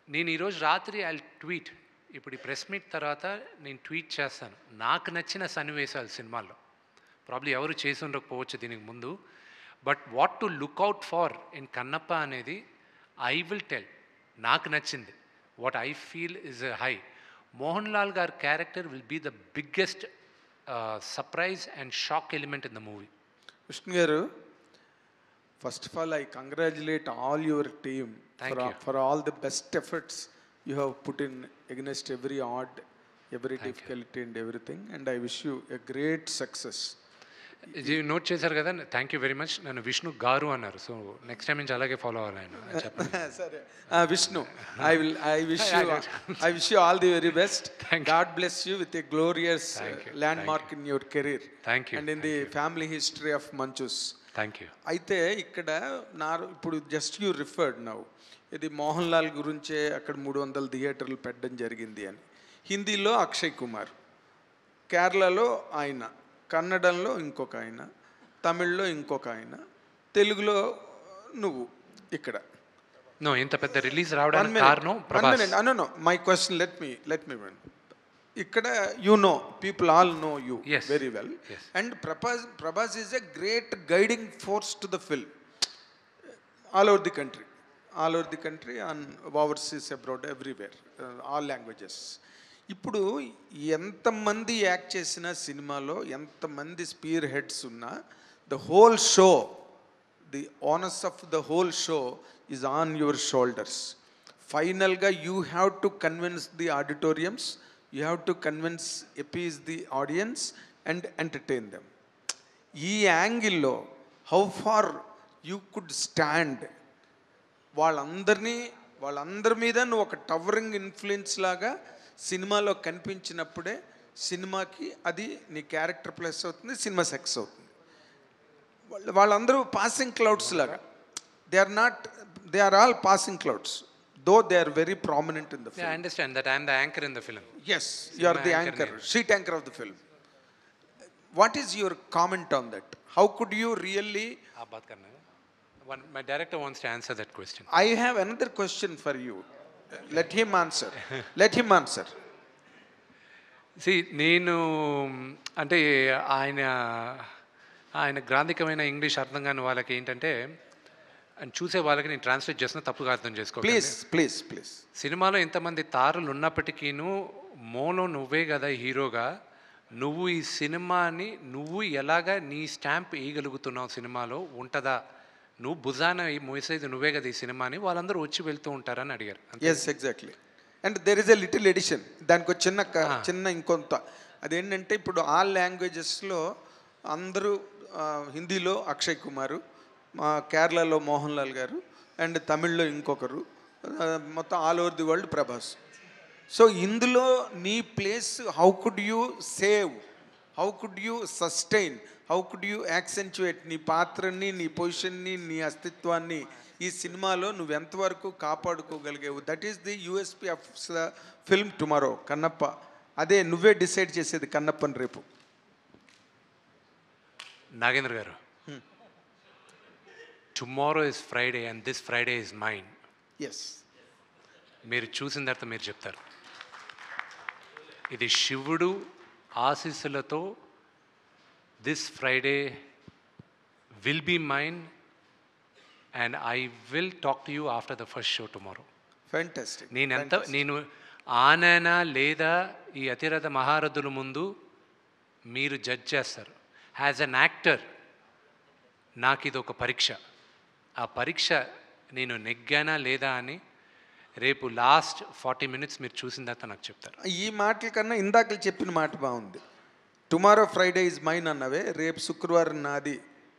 నేను ఈరోజు రాత్రి ఐ ట్వీట్, ఇప్పుడు ఈ ప్రెస్ మీట్ తర్వాత నేను ట్వీట్ చేస్తాను నాకు నచ్చిన సన్నివేశాలు సినిమాల్లో. ప్రాబ్లీ ఎవరు చేసి ఉండకపోవచ్చు దీనికి ముందు, but what to look out for in Kannappa అనేది ఐ విల్ టెల్. నాకు నచ్చింది. What I feel is high. Mohan Lal గారి character will be the biggest surprise and shock element in the movie. Vishnu garu, first of all I congratulate all your team for all the best efforts you have put in against every odd, every difficulty and everything, and I wish you a great success. ఇది note చేశారు కదా, thank you very much. నన్ను విష్ణు గారు అన్నారు, so next time నుంచి అలాగే follow అవ్వాలి ఆయన. సరే Vishnu, I wish you all the very best. God bless you with a glorious landmark in your career. Thank you. And in the family history of Manchus. Thank you. అయితే ఇక్కడ ఇప్పుడు just you referred now, ఇది మోహన్ లాల్ గురించే అక్కడ 300 థియేటర్లు పెట్టడం జరిగింది అని. హిందీలో అక్షయ్ కుమార్, కేరళలో ఆయన, కన్నడంలో ఇంకొక ఆయన, తమిళ్లో ఇంకొక ఆయన, తెలుగులో నువ్వు. ఇక్కడ ఇంత పెద్ద రిలీజ్ రావడానికి కారణం Prabhas. My question, let me win. ఇక్కడ you know, people all know you very well, and Prabhas is a great guiding force to the film all over the country and overseas, abroad, everywhere, all languages. ఇప్పుడు ఎంతమంది act చేసిన సినిమాలో ఎంతమంది spear heads ఉన్నా, the whole show, the honours of the whole show is on your shoulders. ఫైనల్గా you have to convince the auditoriums, you have to convince, appease the audience and entertain them. ఈ యాంగిల్లో how far you could stand, వాళ్ళందరి మీద నువ్వు ఒక towering influence లాగా సినిమాలో కనిపించినప్పుడే సినిమాకి అది నీ క్యారెక్టర్ ప్లస్ అవుతుంది, సినిమా సక్సెస్ అవుతుంది. వాళ్ళందరూ పాసింగ్ క్లౌడ్స్ లాగా, they are all passing clouds, though they are very prominent in the film. I understand that I am the anchor in the film. Yes, you are the anchor, sheet anchor of the film. What is your comment on that? How could you really... My director wants to answer that question. I have another question for you. Let him answer. See, నేను అంటే ఆయన గ్రాంధికమైన English అర్థం కాని వాళ్ళకి ఏంటంటే, చూసే వాళ్ళకి నేను ట్రాన్స్లేట్ చేస్తున్నా, తప్పుగా అర్థం చేసుకో. ప్లీజ్. సినిమాలో ఎంతమంది తారులు ఉన్నప్పటికీను మోలో నువ్వే కదా హీరోగా, నువ్వు ఈ సినిమాని నువ్వు ఎలాగా నీ స్టాంప్ వేయగలుగుతున్నావు సినిమాలో ఉంటుందా, నువ్వు భుజాన మోసేది నువ్వే కదా ఈ సినిమాని, వాళ్ళందరూ వచ్చి వెళ్తూ ఉంటారని అడిగారు. Yes, exactly. And there is a little edition, దానికి ఒక చిన్న ఇంకొంత, అదేంటంటే ఇప్పుడు ఆల్ లాంగ్వేజెస్లో అందరూ, హిందీలో అక్షయ్ కుమారు, కేరళలో మోహన్ లాల్ గారు, అండ్ తమిళ్లో ఇంకొకరు, మొత్తం all over the world Prabhas. So ఇందులో నీ place, how could you save, how could you sustain, how could you accentuate నీ పాత్రని, నీ పొజిషన్ని, నీ అస్తిత్వాన్ని ఈ సినిమాలో నువ్వు ఎంతవరకు కాపాడుకోగలిగావు? That is the USP of film tomorrow. Kannappa, అదే నువ్వే డిసైడ్ చేసేది కన్నప్పని రేపు. Nagendra garu, tomorrow is Friday and this Friday is mine. Yes, మీరు చూసిన తర్వాత మీరు చెప్తారు. ఇది శివుడు ఆశీస్సులతో this Friday will be mine and I will talk to you after the first show tomorrow. Fantastic. నేను ఆననా లేదా ఈ అతిరథ మహారథుల ముందు మీరు జడ్జ్ చేస్తారు. యాజ్ అన్ యాక్టర్ నాకు ఇది ఒక పరీక్ష. ఆ పరీక్ష నేను నెగ్గానా లేదా అని రేపు లాస్ట్ 40 minutes మీరు చూసిన తర్వాత నాకు చెప్తారు. ఈ మాటల కన్నా ఇందాక చెప్పిన మాట బాగుంది. టుమారో ఫ్రైడే ఈజ్ మైన్ అన్నవే, రేపు శుక్రవారం నాది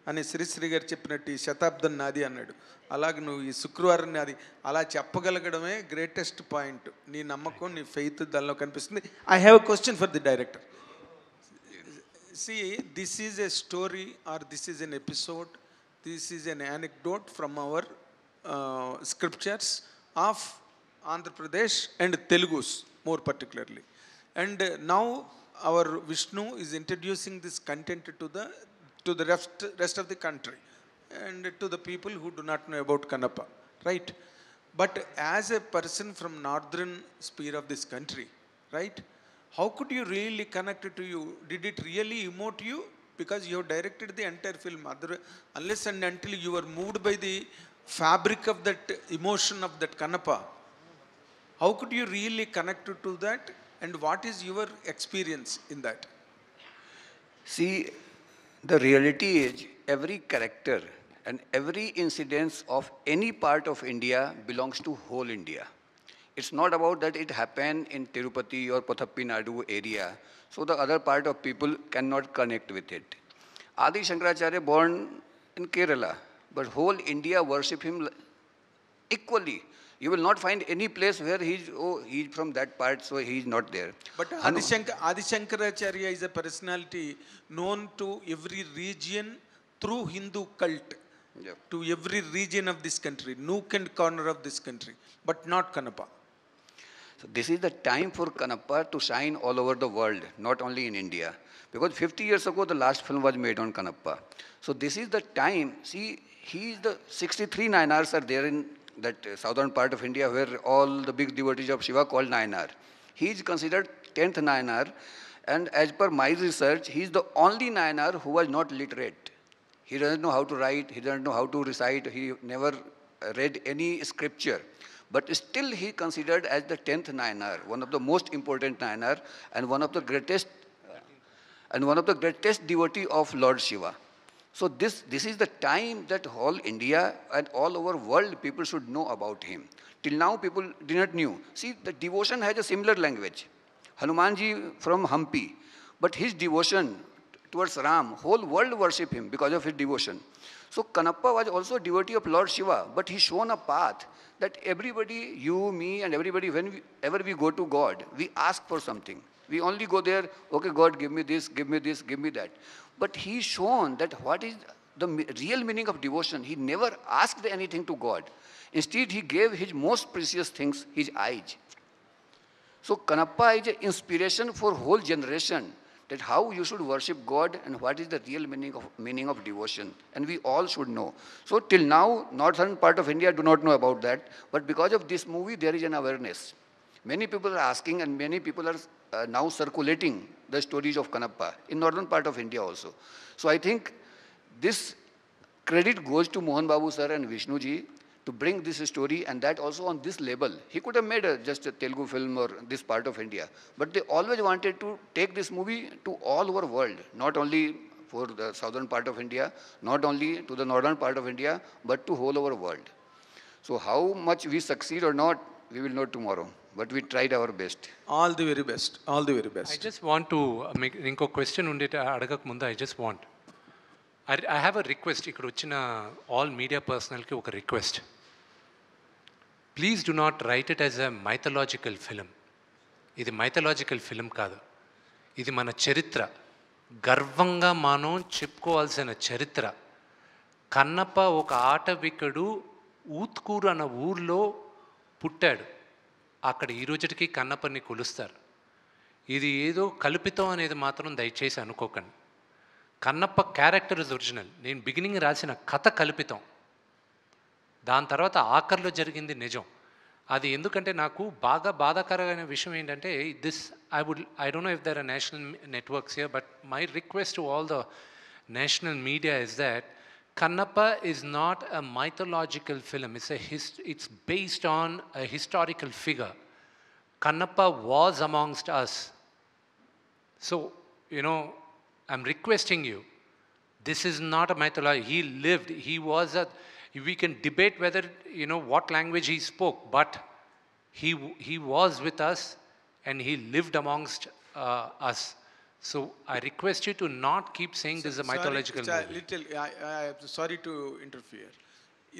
అని శ్రీశ్రీ గారు చెప్పినట్టు ఈ శతాబ్దం నాది అన్నాడు. అలాగే నువ్వు ఈ శుక్రవారం నాది అలా చెప్పగలగడమే గ్రేటెస్ట్ పాయింట్. నీ నమ్మకం, నీ ఫెయిత్ దానిలో కనిపిస్తుంది. I have a question for the director. See, this is a story or this is an episode, this is an anecdote from our scriptures of Andhra Pradesh and Telugus more particularly. And now our Vishnu is introducing this content to the rest of the country and to the people who do not know about Kannappa, right? But as a person from northern sphere of this country, right? How could you really connect it to you? Did it really emote you? Because you have directed the entire film. Unless and until you were moved by the fabric of that emotion of that Kannappa, How could you really connect to that? And what is your experience in that? See, the reality is every character and every incidence of any part of India belongs to whole India. It's not about that it happened in Tirupati or Pathappi Nadu area, so the other part of people cannot connect with it. Adi Shankaracharya born in Kerala, but whole India worship him equally. You will not find any place where he's from that part, so he's not there. But Adi Shankaracharya is a personality known to every region through Hindu cult. Yeah. To every region of this country, nook and corner of this country, but not Kanappa. So this is the time for Kanappa to shine all over the world, not only in India. Because 50 years ago, the last film was made on Kanappa. So this is the time. See, he is the 63 Nayanars are there in that southern part of India where all the big devotees of Shiva called Nayanar. He is considered 10th Nayanar, and as per my research, he is the only Nayanar who was not literate. He doesn't know how to write, he doesn't know how to recite, he never read any scripture. But still he considered as the 10th Nayanar, one of the most important Nayanar and one of the greatest devotee of Lord Shiva. So this is the time that whole India and all over world people should know about him. Till now people did not knew. See, the devotion has a similar language. Hanumanji from Hampi, but his devotion towards Ram, whole world worship him because of his devotion. So Kanappa was also a devotee of Lord Shiva, but he shown a path that everybody, you, me and everybody, whenever we go to God, we ask for something. We only go there, okay, God, give me this, give me this, give me that. But he shown that what is the real meaning of devotion. He never asked anything to God. Instead, he gave his most precious things, his eyes. So Kanappa is an inspiration for whole generation, that how you should worship God and what is the real meaning of devotion. And we all should know. So till now, northern part of India do not know about that. But because of this movie, there is an awareness. Many people are asking and many people are now circulating the stories of Kanappa in northern part of India also. So I think this credit goes to Mohan Babu sir and Vishnu ji to bring this story, and that also on this level. He could have made just a Telugu film or this part of India, but they always wanted to take this movie to all over world, not only for the southern part of India, not only to the northern part of India, but to whole over world. So how much we succeed or not, we will know tomorrow, but we tried our best. All the very best. All the very best. I just want to make inko question undite adagak mundu. I just want. I have a request. Ikkada vachina all media personnel ki oka request. Please do not write it as a mythological film. ఇది mythological film కాదు. ఇది మన చరిత్ర. గర్వంగా మనం చెప్పుకోవాల్సిన చరిత్ర. కన్నప్ప ఒక ఆటవికుడు ఊత్కూరు అన్న ఊర్లో పుట్టాడు. అక్కడ ఈ రోజుకి కన్నప్పని కొలుస్తారు. ఇది ఏదో కల్పితం అనేది మాత్రం దయచేసి అనుకోకండి. Kannappa character is original. నేను బిగినింగ్ రాసిన కథ కల్పితం. దాని తర్వాత ఆఖరిలో జరిగింది నిజం. అది ఎందుకంటే నాకు బాగా బాధాకరమైన విషయం ఏంటంటే I don't know if there are national networks here, but my request to all the national media is that Kannappa is not a mythological film. It's based on a historical figure. Kannappa was amongst us. So, I'm requesting you. This is not a mythology. He lived. He was we can debate whether, what language he spoke, but he was with us and he lived amongst us. So I request you to not keep saying this is a mythological movie. I am sorry to interfere.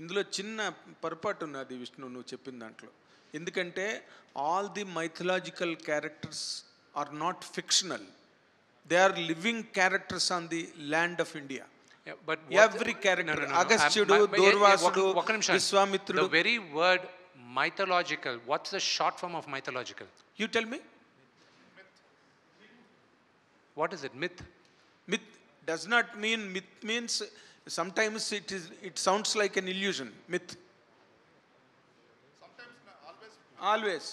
ఇందులో చిన్న పొరపాటు ఉన్నది విష్ణు నువ్వు చెప్పిన దాంట్లో. ఎందుకంటే all the mythological characters are not fictional. They are living characters on the land of India. Yeah, but every character, Agasthyudu, Durvasudu, Vishwamitra. The very word mythological, what's the short form of mythological? You tell me. What is it? Myth? Myth does not mean, myth means sometimes it sounds like an illusion. Myth. Always.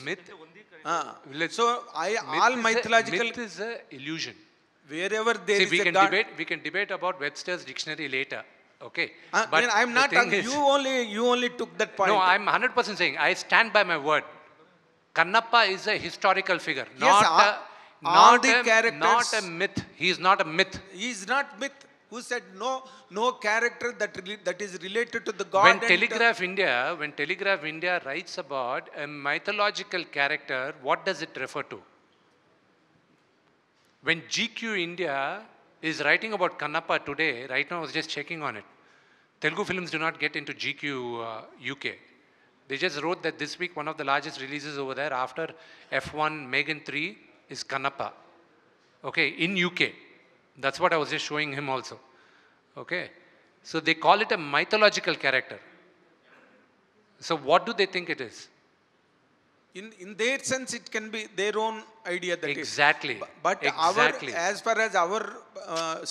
Myth. So all mythological. Myth is an illusion. Wherever there is we a can God. We can debate about Webster's dictionary later. Okay. I'm not talking, you only took that point. No, I'm 100% saying, I stand by my word. Kannappa is a historical figure, Yes, all the characters, not a myth. He is not a myth. He is not myth. Who said no character that is related to the god? When Telegraph India writes about a mythological character, what does it refer to? When GQ India is writing about Kannappa today, right now I was just checking on it. Telugu films do not get into GQ UK. They just wrote that this week one of the largest releases over there after F1 Megan 3 is Kannappa. Okay, in UK. That's what I was just showing him also. Okay. So they call it a mythological character. So what do they think it is? In their sense, it can be their own idea. That exactly. But exactly. As far as our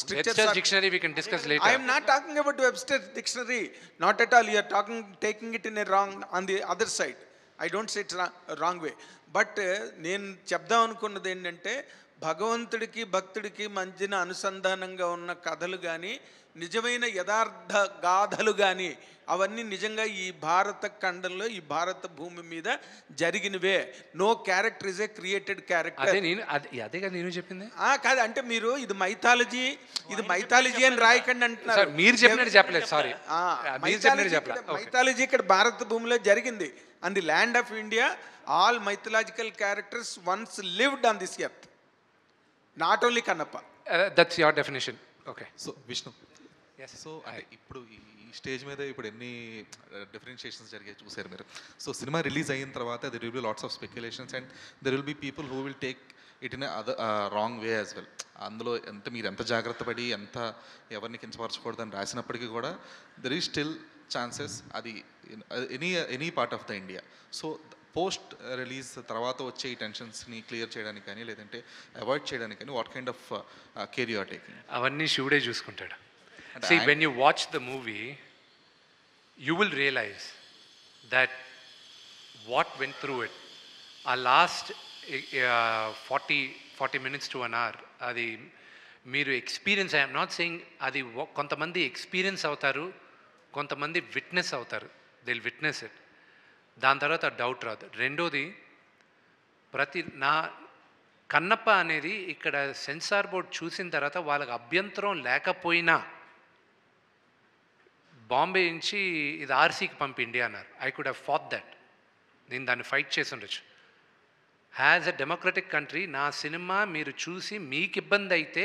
strictures Webster's dictionary we can discuss later. I am not talking about Webster's dictionary. Not at all. You are taking it in a wrong, on the other side. I don't say it's wrong way. But నేను చెప్దాం అనుకున్నది ఏంటంటే భగవంతుడికి భక్తుడికి మధ్యన అనుసంధానంగా ఉన్న కథలు కానీ నిజమైన యథార్థ గాథలు కానీ అవన్నీ నిజంగా ఈ భారత ఖండంలో ఈ భారత భూమి మీద జరిగినవే. No character is a created character. అదేగా నేను చెప్పింది. కాదు అంటే మీరు ఇది మైథాలజీ అని రాయకండి అంటున్నారు. మీరు చెప్పినట్టు చెప్పలేదు. సారీ, మైథాలజీ ఇక్కడ భారత భూమిలో జరిగింది. And the land of India all mythological characters once lived on this earth, not only Kannappa. That's your definition. Okay. So Vishnu, so అంటే ఇప్పుడు ఈ స్టేజ్ మీద ఇప్పుడు ఎన్ని డిఫరెన్షియేషన్స్ జరిగాయి చూసారు మీరు. సో సినిమా రిలీజ్ అయిన తర్వాత there will be lots of speculations and there will be people who will take it in other wrong way as well. అందులో మీరు ఎంత జాగ్రత్త పడి ఎంత ఎవరిని కించపరచకూడదని రాసినప్పటికీ కూడా దెర్ ఈజ్ స్టిల్ ఛాన్సెస్ అది any part of the India. So post release తర్వాత వచ్చే ఈ టెన్షన్స్ని క్లియర్ చేయడానికి కానీ లేదంటే అవాయిడ్ చేయడానికి కానీ what kind of care you are taking? అవన్నీ శివుడే చూసుకుంటాడు. See, when you watch the movie, you will realize that what went through it. Our last 40 minutes to an hour, అది మీరు ఎక్స్పీరియన్స్, ఐఎమ్ నాట్ సెయింగ్ అది కొంతమంది experience అవుతారు, కొంతమంది witness అవుతారు. They will witness it. దాని తర్వాత డౌట్ రాదు. రెండోది, కన్నప్ప అనేది ఇక్కడ సెన్సార్ బోర్డ్ చూసిన తర్వాత వాళ్ళకి అభ్యంతరం లేకపోయినా బాంబే నుంచి ఇది ఆర్సీకి పంపిండి అన్నారు. I could have fought that. నేను దాన్ని ఫైట్ చేసి ఉండొచ్చు. యాజ్ ఎ డెమోక్రటిక్ కంట్రీ నా సినిమా మీరు చూసి మీకు ఇబ్బంది అయితే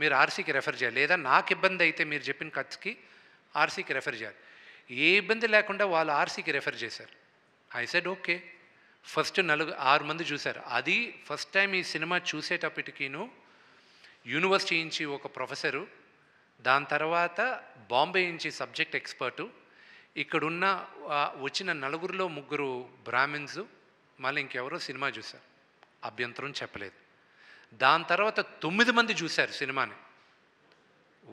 మీరు ఆర్సీకి రెఫర్ చేయాలి, లేదా నాకు ఇబ్బంది అయితే మీరు చెప్పిన కట్స్కి ఆర్సీకి రెఫర్ చేయాలి. ఏ ఇబ్బంది లేకుండా వాళ్ళు ఆర్సీకి రెఫర్ చేశారు. I said okay. ఫస్ట్ 6 మంది చూశారు. అది ఫస్ట్ టైం ఈ సినిమా చూసేటప్పటికీను యూనివర్సిటీ నుంచి ఒక ప్రొఫెసరు, దాని తర్వాత బాంబే నుంచి సబ్జెక్ట్ ఎక్స్పర్టు, ఇక్కడున్న వచ్చిన 4గురిలో 3 బ్రాహ్మిన్స్, మళ్ళీ ఇంకెవరో సినిమా చూశారు, అభ్యంతరం చెప్పలేదు. దాని తర్వాత 9 మంది చూశారు సినిమాని,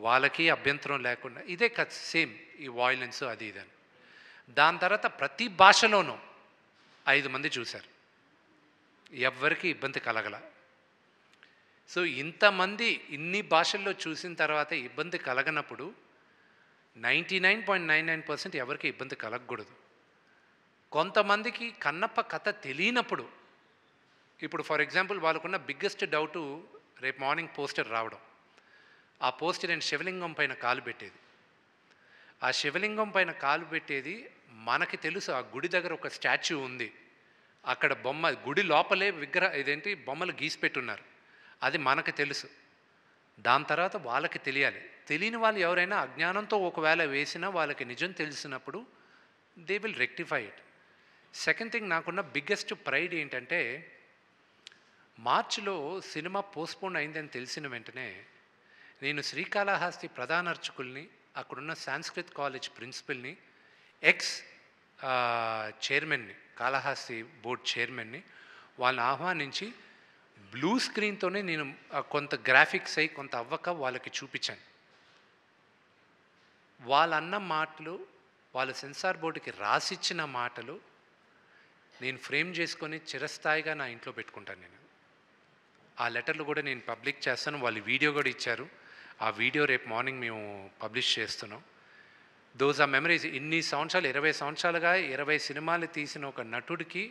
వాళ్ళకి అభ్యంతరం లేకుండా. ఇదే సేమ్ ఈ వాయిలెన్స్ అది ఇదని. దాని తర్వాత ప్రతి భాషలోనూ 5 మంది చూశారు, ఎవ్వరికి ఇబ్బంది కలగల. సో ఇంతమంది ఇన్ని భాషల్లో చూసిన తర్వాత ఇబ్బంది కలగనప్పుడు 99.99% ఎవరికి ఇబ్బంది కలగకూడదు. కొంతమందికి కన్నప్ప కథ తెలియనప్పుడు, ఇప్పుడు ఫర్ ఎగ్జాంపుల్ వాళ్ళకున్న బిగ్గెస్ట్ డౌటు రేపు మార్నింగ్ పోస్టర్ రావడం. ఆ పోస్టర్ నేను శివలింగం పైన కాలు పెట్టేది. ఆ శివలింగం పైన కాలు పెట్టేది మనకి తెలుసు. ఆ గుడి దగ్గర ఒక స్టాచ్యూ ఉంది, అక్కడ బొమ్మ, గుడి లోపలే ఇదేంటి బొమ్మలు గీసి పెట్టున్నారు, అది మనకు తెలుసు. దాని తర్వాత వాళ్ళకి తెలియాలి. తెలియని వాళ్ళు ఎవరైనా అజ్ఞానంతో ఒకవేళ వేసినా వాళ్ళకి నిజం తెలిసినప్పుడు they will rectify it. Second thing, నాకున్న బిగ్గెస్ట్ ప్రైడ్ ఏంటంటే మార్చిలో సినిమా పోస్ట్పోన్ అయిందని తెలిసిన వెంటనే నేను శ్రీకాళహస్తి ప్రధాన అర్చకుల్ని, అక్కడున్న సాంస్క్రిత్ కాలేజ్ ప్రిన్సిపల్ని, ఎక్స్ చైర్మన్ని, కాళహస్తి బోర్డ్ చైర్మన్ని, వాళ్ళని ఆహ్వానించి బ్లూ స్క్రీన్తోనే నేను కొంత గ్రాఫిక్స్ అయి కొంత అవ్వక వాళ్ళకి చూపించాను. వాళ్ళన్న మాటలు, వాళ్ళ సెన్సార్ బోర్డుకి రాసిచ్చిన మాటలు నేను ఫ్రేమ్ చేసుకొని చిరస్థాయిగా నా ఇంట్లో పెట్టుకుంటాను. నేను ఆ లెటర్లు కూడా నేను పబ్లిక్ చేస్తాను. వాళ్ళు వీడియో కూడా ఇచ్చారు. ఆ వీడియో రేపు మార్నింగ్ మేము పబ్లిష్ చేస్తున్నాం. Those are memories. ఇన్ని సంవత్సరాలు 20 సంవత్సరాలుగా 20 సినిమాలు తీసిన ఒక నటుడికి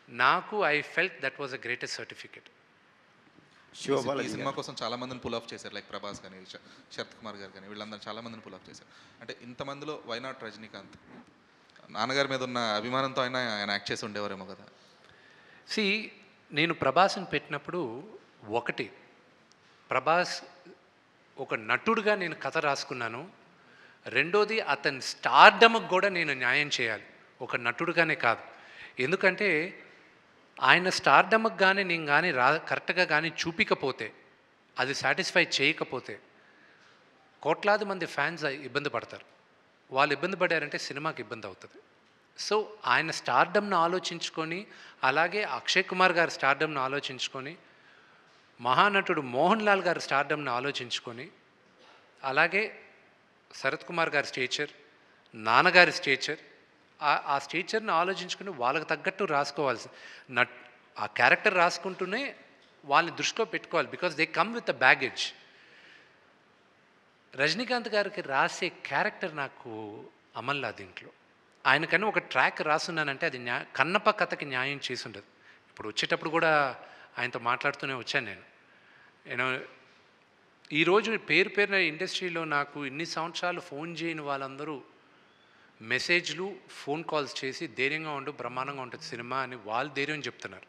నాకు I felt that was a greatest certificate. ఈ సినిమా కోసం చాలా మందిని పుల్ ఆఫ్ చేశారు, లైక్ ప్రభాస్ కానీ శరత్ కుమార్ గారు కానీ వీళ్ళందరూ చాలా మందిని పుల్ ఆఫ్ చేశారు. అంటే ఇంతమందిలో వై నాట్ రజనీకాంత్? నాన్నగారి మీద ఉన్న అభిమానంతో ఆయన యాక్ట్ చేసి ఉండేవారేమో కదా. నేను ప్రభాస్ని పెట్టినప్పుడు ఒకటి, ప్రభాస్ ఒక నటుడుగా నేను కథ రాసుకున్నాను. రెండోది అతని స్టార్డమ్కి కూడా నేను న్యాయం చేయాలి, ఒక నటుడుగానే కాదు. ఎందుకంటే ఆయన స్టార్డమ్కి కానీ నేను కానీ కరెక్ట్గా కానీ చూపించకపోతే, అది సాటిస్ఫై చేయకపోతే కోట్లాది మంది ఫ్యాన్స్ ఇబ్బంది పడతారు. వాళ్ళు ఇబ్బంది పడారంటే సినిమాకి ఇబ్బంది అవుతుంది. సో ఆయన స్టార్డమ్ను ఆలోచించుకొని, అలాగే అక్షయ్ కుమార్ గారి స్టార్డమ్ను ఆలోచించుకొని, మహానటుడు మోహన్ లాల్ గారి స్టార్డమ్ను ఆలోచించుకొని, అలాగే శరత్ కుమార్ గారి స్టేచర్, నాన్నగారి స్టేచర్, ఆ స్టేచర్ని ఆలోచించుకుని వాళ్ళకి తగ్గట్టు రాసుకోవాల్సి ఆ క్యారెక్టర్ రాసుకుంటూనే వాళ్ళని దృష్టిలో పెట్టుకోవాలి. Because they come with a baggage. Rajinikanth గారికి రాసే క్యారెక్టర్ నాకు అమల్లా దీంట్లో. ఆయనకని ఒక ట్రాక్ రాసున్నానంటే అది కన్నప్ప కథకి న్యాయం చేసి ఉండదు. ఇప్పుడు వచ్చేటప్పుడు కూడా ఆయనతో మాట్లాడుతూనే వచ్చాను నేను ఈరోజు పేరున ఇండస్ట్రీలో నాకు ఇన్ని సంవత్సరాలు ఫోన్ చేయని వాళ్ళందరూ మెసేజ్లు, ఫోన్ కాల్స్ చేసి ధైర్యంగా ఉండు, బ్రహ్మాండంగా ఉంటుంది సినిమా అని వాళ్ళు ధైర్యం చెప్తున్నారు.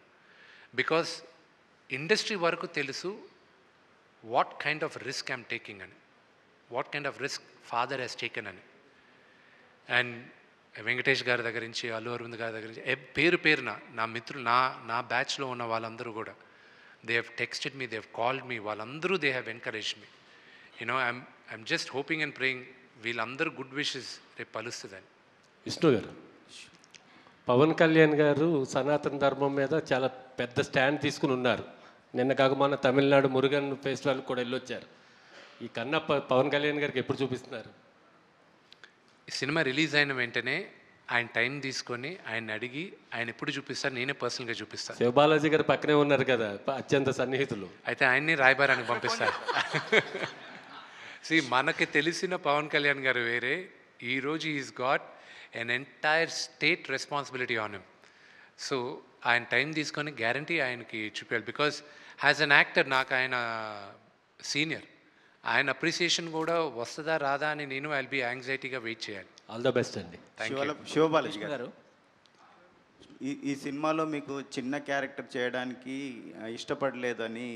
బికాస్ ఇండస్ట్రీ వరకు తెలుసు what kind of risk I'm taking అని, what kind of risk father has taken అని. అండ్ వెంకటేష్ గారి దగ్గర నుంచి, అల్లు అరవింద్ గారి దగ్గర నుంచి పేరున నా మిత్రులు, నా బ్యాచ్లో ఉన్న వాళ్ళందరూ కూడా they have texted me, they have called me, వాళ్ళందరూ they have encouraged me. I'm just hoping and praying వీళ్ళందరూ గుడ్ విషెస్ రేపు పలుస్తుందని. విష్ణు గారు, పవన్ కళ్యాణ్ గారు సనాతన ధర్మం మీద చాలా పెద్ద స్టాండ్ తీసుకుని ఉన్నారు. నిన్న కాక మన తమిళనాడు మురుగన్ ఫెస్టివల్ కూడా వెళ్ళొచ్చారు. ఈ కన్నప్ప పవన్ కళ్యాణ్ గారికి ఎప్పుడు చూపిస్తున్నారు? ఈ సినిమా రిలీజ్ అయిన వెంటనే ఆయన టైం తీసుకొని ఆయన అడిగి ఆయన ఎప్పుడు చూపిస్తారు, నేనే పర్సనల్గా చూపిస్తాను. శివబాలాజీ గారు పక్కనే ఉన్నారు కదా, అత్యంత సన్నిహితులు. అయితే ఆయన్ని రాయబారానికి పంపిస్తారు. మనకి తెలిసిన పవన్ కళ్యాణ్ గారు వేరే. ఈరోజు is got an entire state responsibility on him. So ఆయన టైం తీసుకొని గ్యారంటీ ఆయనకి చూపించాలి. బికాజ్ యాజ్ అన్ యాక్టర్ నాకు ఆయన సీనియర్, ఆయన అప్రిసియేషన్ కూడా వస్తుందా రాదా అని నేను ఐల్ బి యాంగ్జైటీగా వెయిట్ చేయాలి. ఆల్ ద బెస్ట్ అండి. శివబాలాజీ గారు, ఈ సినిమాలో మీకు చిన్న క్యారెక్టర్ చేయడానికి ఇష్టపడలేదని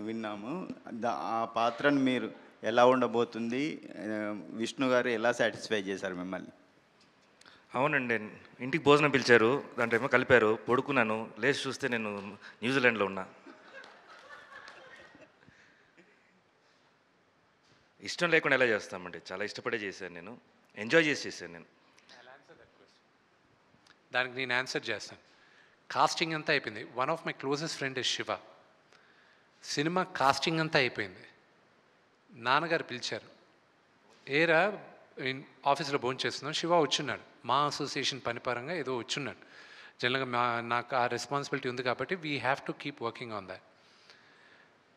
విన్నాము. ఆ పాత్రను మీరు ఎలా ఉండబోతుంది, విష్ణు గారు ఎలా సాటిస్ఫై చేశారు మిమ్మల్ని? అవునండి, ఇంటికి భోజనం పిలిచారు, దాంట్లో ఏమో కలిపారు, పడుకున్నాను, లేచి చూస్తే నేను న్యూజిలాండ్లో ఉన్నా. ఇష్టం లేకుండా ఎలా చేస్తామండి, చాలా ఇష్టపడే చేశాను, నేను ఎంజాయ్ చేసి చేశాను. నేను దానికి నేను ఆన్సర్ చేస్తాను. కాస్టింగ్ అంతా అయిపోయింది. One of my closest friend is Shiva. సినిమా కాస్టింగ్ అంతా అయిపోయింది. నాన్నగారు పిలిచారు, ఏరా ఆఫీస్లో భోజనం చేస్తున్నాం, శివ వచ్చున్నాడు. మా అసోసియేషన్ పనిపరంగా ఏదో వచ్చున్నాడు. జనరల్గా నాకు ఆ రెస్పాన్సిబిలిటీ ఉంది కాబట్టి we have to keep working on that.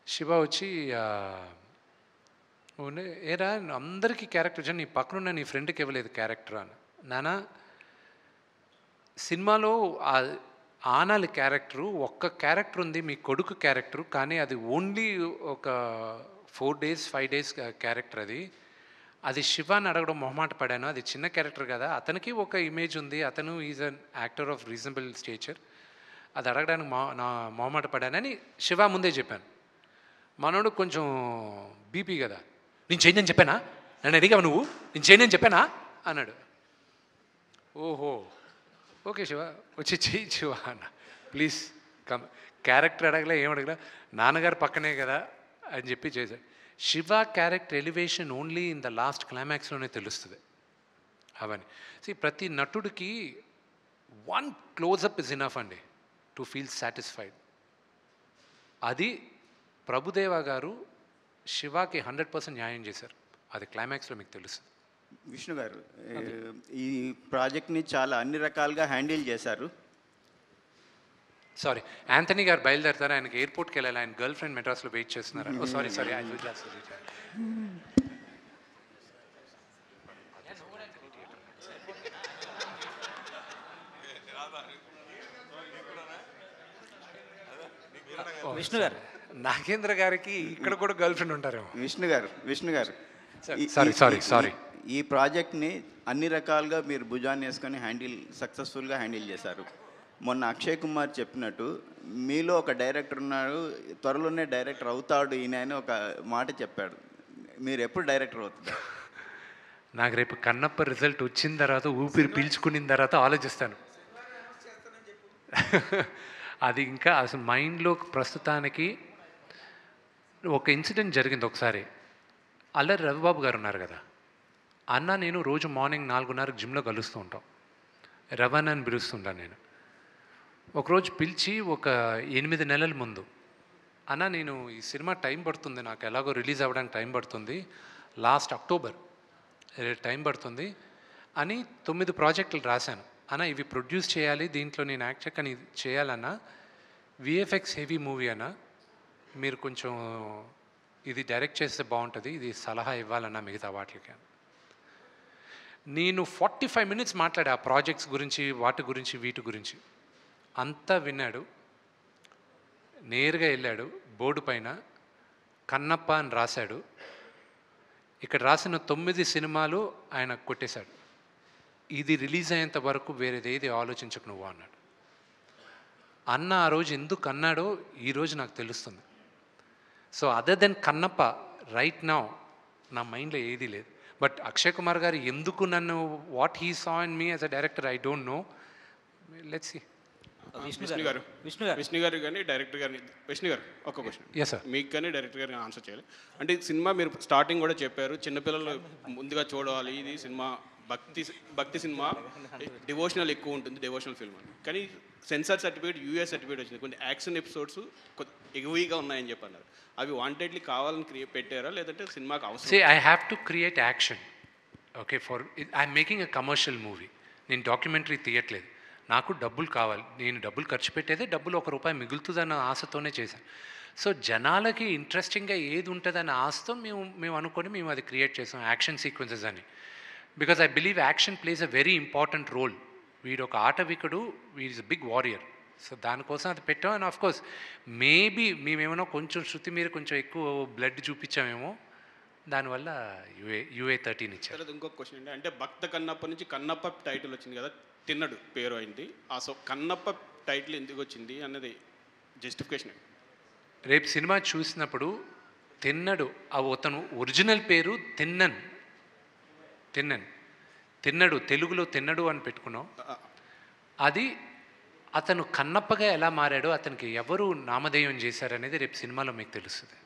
Shiva వచ్చి ఏరా అందరికీ క్యారెక్టర్ వచ్చాను, నీ పక్కనున్న నీ ఫ్రెండ్కి ఇవ్వలేదు క్యారెక్టర్ అని. నాన్న, సినిమాలో ఆనాలి క్యారెక్టరు ఒక్క క్యారెక్టర్ ఉంది, మీ కొడుకు క్యారెక్టరు, కానీ అది ఓన్లీ ఒక 4 days 5 days క్యారెక్టర్. అది శివాని అడగడం మొహమాట పడాను. అది చిన్న క్యారెక్టర్ కదా, అతనికి ఒక ఇమేజ్ ఉంది, అతను is an actor of reasonable stature, అది అడగడానికి నా మొహమాట పడానని శివ ముందే చెప్పాను. మనోడు కొంచెం బీపీ కదా, నేను చేయని చెప్పానా, నన్ను అడిగావు నువ్వు, నేను చేయని చెప్పానా అన్నాడు. ఓహో ఓకే శివ, వచ్చి చెయ్యి శివ అన్న, ప్లీజ్ కమ్. క్యారెక్టర్ అడగలే, ఏం అడగలే, నాన్నగారు పక్కనే కదా అని చెప్పి చేశాడు. Shiva character elevation only in the last క్లైమాక్స్లోనే తెలుస్తుంది అవన్నీ. ప్రతి నటుడికి 1 close-up ఇస్ ఇనఫ్ అండి టు ఫీల్ సాటిస్ఫైడ్. అది ప్రభుదేవ గారు శివాకి 100% న్యాయం చేశారు. అది క్లైమాక్స్లో మీకు తెలుస్తుంది. విష్ణు గారు, ఈ ప్రాజెక్ట్ని చాలా అన్ని రకాలుగా హ్యాండిల్ చేశారు. సారీ, యాంథనీ గారు బయలుదేరుతారు, ఆయనకి ఎయిర్పోర్ట్కి వెళ్ళాలి, ఆయన గర్ల్ ఫ్రెండ్ మెడ్రాస్లో వెయిట్ చేస్తున్నారు. ఓ సారీ, విష్ణు గారు, నాగేంద్ర గారికి ఇక్కడ కూడా గర్ల్ ఫ్రెండ్ ఉంటారేమో. విష్ణు గారు సారీ ఈ ప్రాజెక్ట్ని అన్ని రకాలుగా మీరు భుజాన్ని వేసుకొని సక్సెస్ఫుల్గా హ్యాండిల్ చేశారు. మొన్న అక్షయ్ కుమార్ చెప్పినట్టు మీలో ఒక డైరెక్టర్ ఉన్నాడు, త్వరలోనే డైరెక్టర్ అవుతాడు ఈయన అని ఒక మాట చెప్పాడు. మీరు ఎప్పుడు డైరెక్టర్ అవుతారు? నాకు రేపు కన్నప్ప రిజల్ట్ వచ్చిన తర్వాత ఊపిరి పీల్చుకున్న తర్వాత ఆలోచిస్తాను. అది ఇంకా అసలు మైండ్లో ప్రస్తుతానికి ఒక ఇన్సిడెంట్ జరిగింది ఒకసారి. అల్లరి రవిబాబు గారు ఉన్నారు కదా, అన్న నేను రోజు మార్నింగ్ 4:30 జిమ్లో కలుస్తూ ఉంటాం. రవణ్ అని పిలుస్తుంటాను నేను. ఒకరోజు పిలిచి ఒక 8 నెలల ముందు, అన్న నేను ఈ సినిమా టైం పడుతుంది, నాకు ఎలాగో రిలీజ్ అవ్వడానికి టైం పడుతుంది, లాస్ట్ అక్టోబర్ టైం పడుతుంది అని 9 ప్రాజెక్టులు రాశాను. అన్న ఇవి ప్రొడ్యూస్ చేయాలి, దీంట్లో నేను యాక్ట్ కానీ చేయాలన్నా, విఎఫ్ఎక్స్ హెవీ మూవీ అన్న, మీరు కొంచెం ఇది డైరెక్ట్ చేస్తే బాగుంటుంది, ఇది సలహా ఇవ్వాలన్నా మిగతా వాటికి. నేను 45 మినిట్స్ మాట్లాడా ఆ ప్రాజెక్ట్స్ గురించి, వాటి గురించి, వీటి గురించి. అంతా విన్నాడు. నేరుగా వెళ్ళాడు, బోర్డు పైన కన్నప్ప అని రాశాడు. ఇక్కడ రాసిన 9 సినిమాలు ఆయన కొట్టేశాడు. ఇది రిలీజ్ అయ్యేంత వరకు వేరేదేది ఆలోచించకు నువ్వు అన్నాడు. అన్న ఆ రోజు ఎందుకు అన్నాడో ఈరోజు నాకు తెలుస్తుంది. So other than Kannappa right now నా మైండ్లో ఏదీ లేదు. బట్ అక్షయ్ కుమార్ గారు ఎందుకు నన్ను, what he saw in me as a director, I don't know. Let's see. Vishnu garu కానీ డైరెక్టర్ గారిని, విష్ణు గారు ఒక క్వశ్చన్. Yes, sir. మీకు కానీ డైరెక్టర్ గారిని ఆన్సర్ చేయాలి. అంటే సినిమా మీరు స్టార్టింగ్ కూడా చెప్పారు, చిన్నపిల్లలు ముందుగా చూడాలి, ఇది సినిమా భక్తి సినిమా, డివోషనల్ ఎక్కువ ఉంటుంది, డివోషనల్ ఫిల్మ్ అని. కానీ సెన్సార్ సర్టిఫికేట్, యూఎస్ సర్టిఫికేట్ వచ్చింది, కొన్ని యాక్షన్ ఎపిసోడ్స్ ఎగువీగా ఉన్నాయని చెప్పి అన్నారు. అవి వాంటెడ్లీ కావాలని పెట్టారా, లేదంటే సినిమాకి అవసరం? See, I have to create action. Okay, I'm making a commercial movie. నేను డాక్యుమెంటరీ తీయట్లేదు. నాకు డబ్బులు కావాలి, నేను డబ్బులు ఖర్చు పెట్టేదే డబ్బులు ₹1 మిగులుతుందన్న ఆశతోనే చేశాను. సో జనాలకి ఇంట్రెస్టింగ్గా ఏది ఉంటుందన్న ఆశతో మేము అనుకొని మేము అది క్రియేట్ చేసాం, యాక్షన్ సీక్వెన్సెస్ అని. Because I believe action plays a very important role. వీడు ఒక ఆటవికుడు, వీడ్ is a big warrior. So దానికోసం అది పెట్టాం. అండ్ ఆఫ్కోర్స్ మేబీ మేమేమో కొంచెం శృతి మీద కొంచెం ఎక్కువ బ్లడ్ చూపించామేమో, దానివల్ల UA-13 ఇచ్చారు. తర్వాత ఇంకొక క్వశ్చన్ అండి, అంటే భక్త కన్నప్ప నుంచి కన్నప్ప టైటిల్ వచ్చింది కదా, తిన్నడు పేరు అయింది. సో కన్నప్ప టైటిల్ ఎందుకు వచ్చింది అన్నది జస్టిఫికేషన్. రేపు సినిమా చూసినప్పుడు తిన్నడు, అతను ఒరిజినల్ పేరు తిన్నడు, తెలుగులో తిన్నడు అని పెట్టుకున్నాం. అది అతను కన్నప్పగా ఎలా మారాడో, అతనికి ఎవరు నామధేయం చేశారనేది రేపు సినిమాలో మీకు తెలుస్తుంది.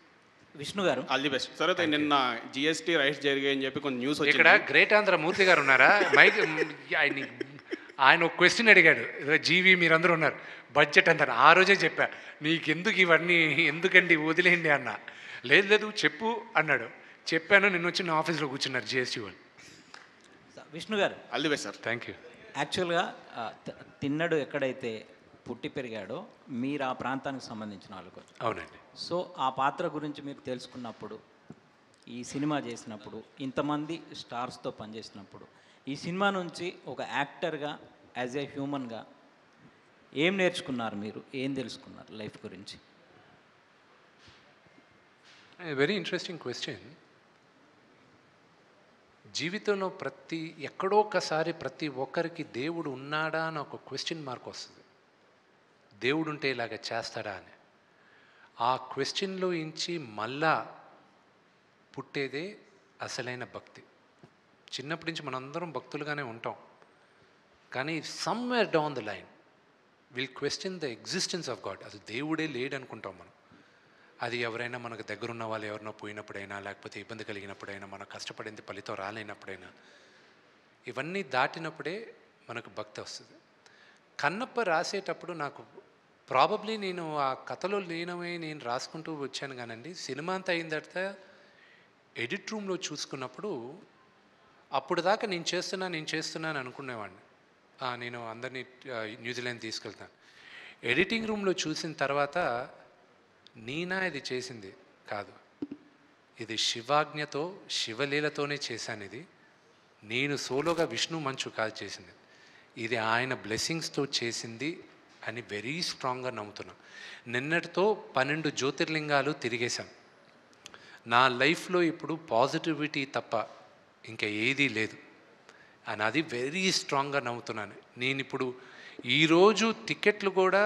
విష్ణు గారు ఆల్ ది బెస్ట్. తర్వాత నిన్న GST రైట్స్ జరిగాయని చెప్పి కొంచెం న్యూస్ వచ్చింది. ఇక్కడ గ్రేట్ ఆంధ్ర మూర్తి గారు ఉన్నారా? ఆయన ఒక క్వశ్చన్ అడిగాడు, జీవి మీరందరూ ఉన్నారు, బడ్జెట్ అంటారు. ఆ రోజే చెప్పా, నీకెందుకు ఇవన్నీ, ఎందుకండి వదిలేయండి అన్న. లేదు చెప్పు అన్నాడు. చెప్పాను, నిన్న వచ్చి నా ఆఫీస్లో కూర్చున్నారు GST వాళ్ళు. విష్ణు గారు all the best sir. Thank you. యాక్చువల్గా తిన్నడు ఎక్కడైతే పుట్టి పెరిగాడో మీరు ఆ ప్రాంతానికి సంబంధించిన వాళ్ళు. అవునండి. సో ఆ పాత్ర గురించి మీరు తెలుసుకున్నప్పుడు, ఈ సినిమా చేసినప్పుడు, ఇంతమంది స్టార్స్తో పనిచేసినప్పుడు, ఈ సినిమా నుంచి ఒక యాక్టర్గా, యాజ్ ఏ హ్యూమన్గా ఏం నేర్చుకున్నారు మీరు, ఏం తెలుసుకున్నారు లైఫ్ గురించి? Very interesting question. జీవితంలో ఎక్కడో ఒకసారి ప్రతి ఒక్కరికి దేవుడు ఉన్నాడా అని ఒక క్వశ్చన్ మార్క్ వస్తుంది. దేవుడు ఉంటే ఇలాగ చేస్తాడా అని. ఆ క్వశ్చన్లో ఇంచి మళ్ళా పుట్టేదే అసలైన భక్తి. చిన్నప్పటి నుంచి మనందరం భక్తులుగానే ఉంటాం, కానీ somewhere down the line will question the existence of God. అసలు దేవుడే లేడు అనుకుంటాం మనం. అది ఎవరైనా మనకు దగ్గరున్న వాళ్ళు ఎవరినో పోయినప్పుడైనా, లేకపోతే ఇబ్బంది కలిగినప్పుడైనా, మనం కష్టపడింది ఫలితం రాలేనప్పుడైనా, ఇవన్నీ దాటినప్పుడే మనకు భక్తి వస్తుంది. కన్నప్ప రాసేటప్పుడు నాకు ప్రాబబ్లీ నేను ఆ కథలో లీనమై నేను రాసుకుంటూ వచ్చాను కానండి. సినిమా అంతా అయిన తర్వాత ఎడిట్ రూమ్లో చూసుకున్నప్పుడు, అప్పుడు దాకా నేను చేస్తున్నాను అనుకునేవాడిని. నేను అందరినీ న్యూజిలాండ్ తీసుకెళ్తాను. ఎడిటింగ్ రూమ్లో చూసిన తర్వాత, నేనా ఇది చేసింది కాదు, ఇది శివాజ్ఞతో, శివలీలతోనే చేశాను. ఇది నేను సోలోగా విష్ణు మంచు కాదు చేసింది, ఇది ఆయన బ్లెస్సింగ్స్తో చేసింది అని వెరీ స్ట్రాంగ్గా నమ్ముతున్నా. నిన్నటితో 12 జ్యోతిర్లింగాలు తిరిగేశాం. నా లైఫ్లో ఇప్పుడు పాజిటివిటీ తప్ప ఇంకా ఏదీ లేదు అని అది వెరీ స్ట్రాంగ్గా నమ్ముతున్నాను. నేను ఇప్పుడు ఈరోజు టికెట్లు కూడా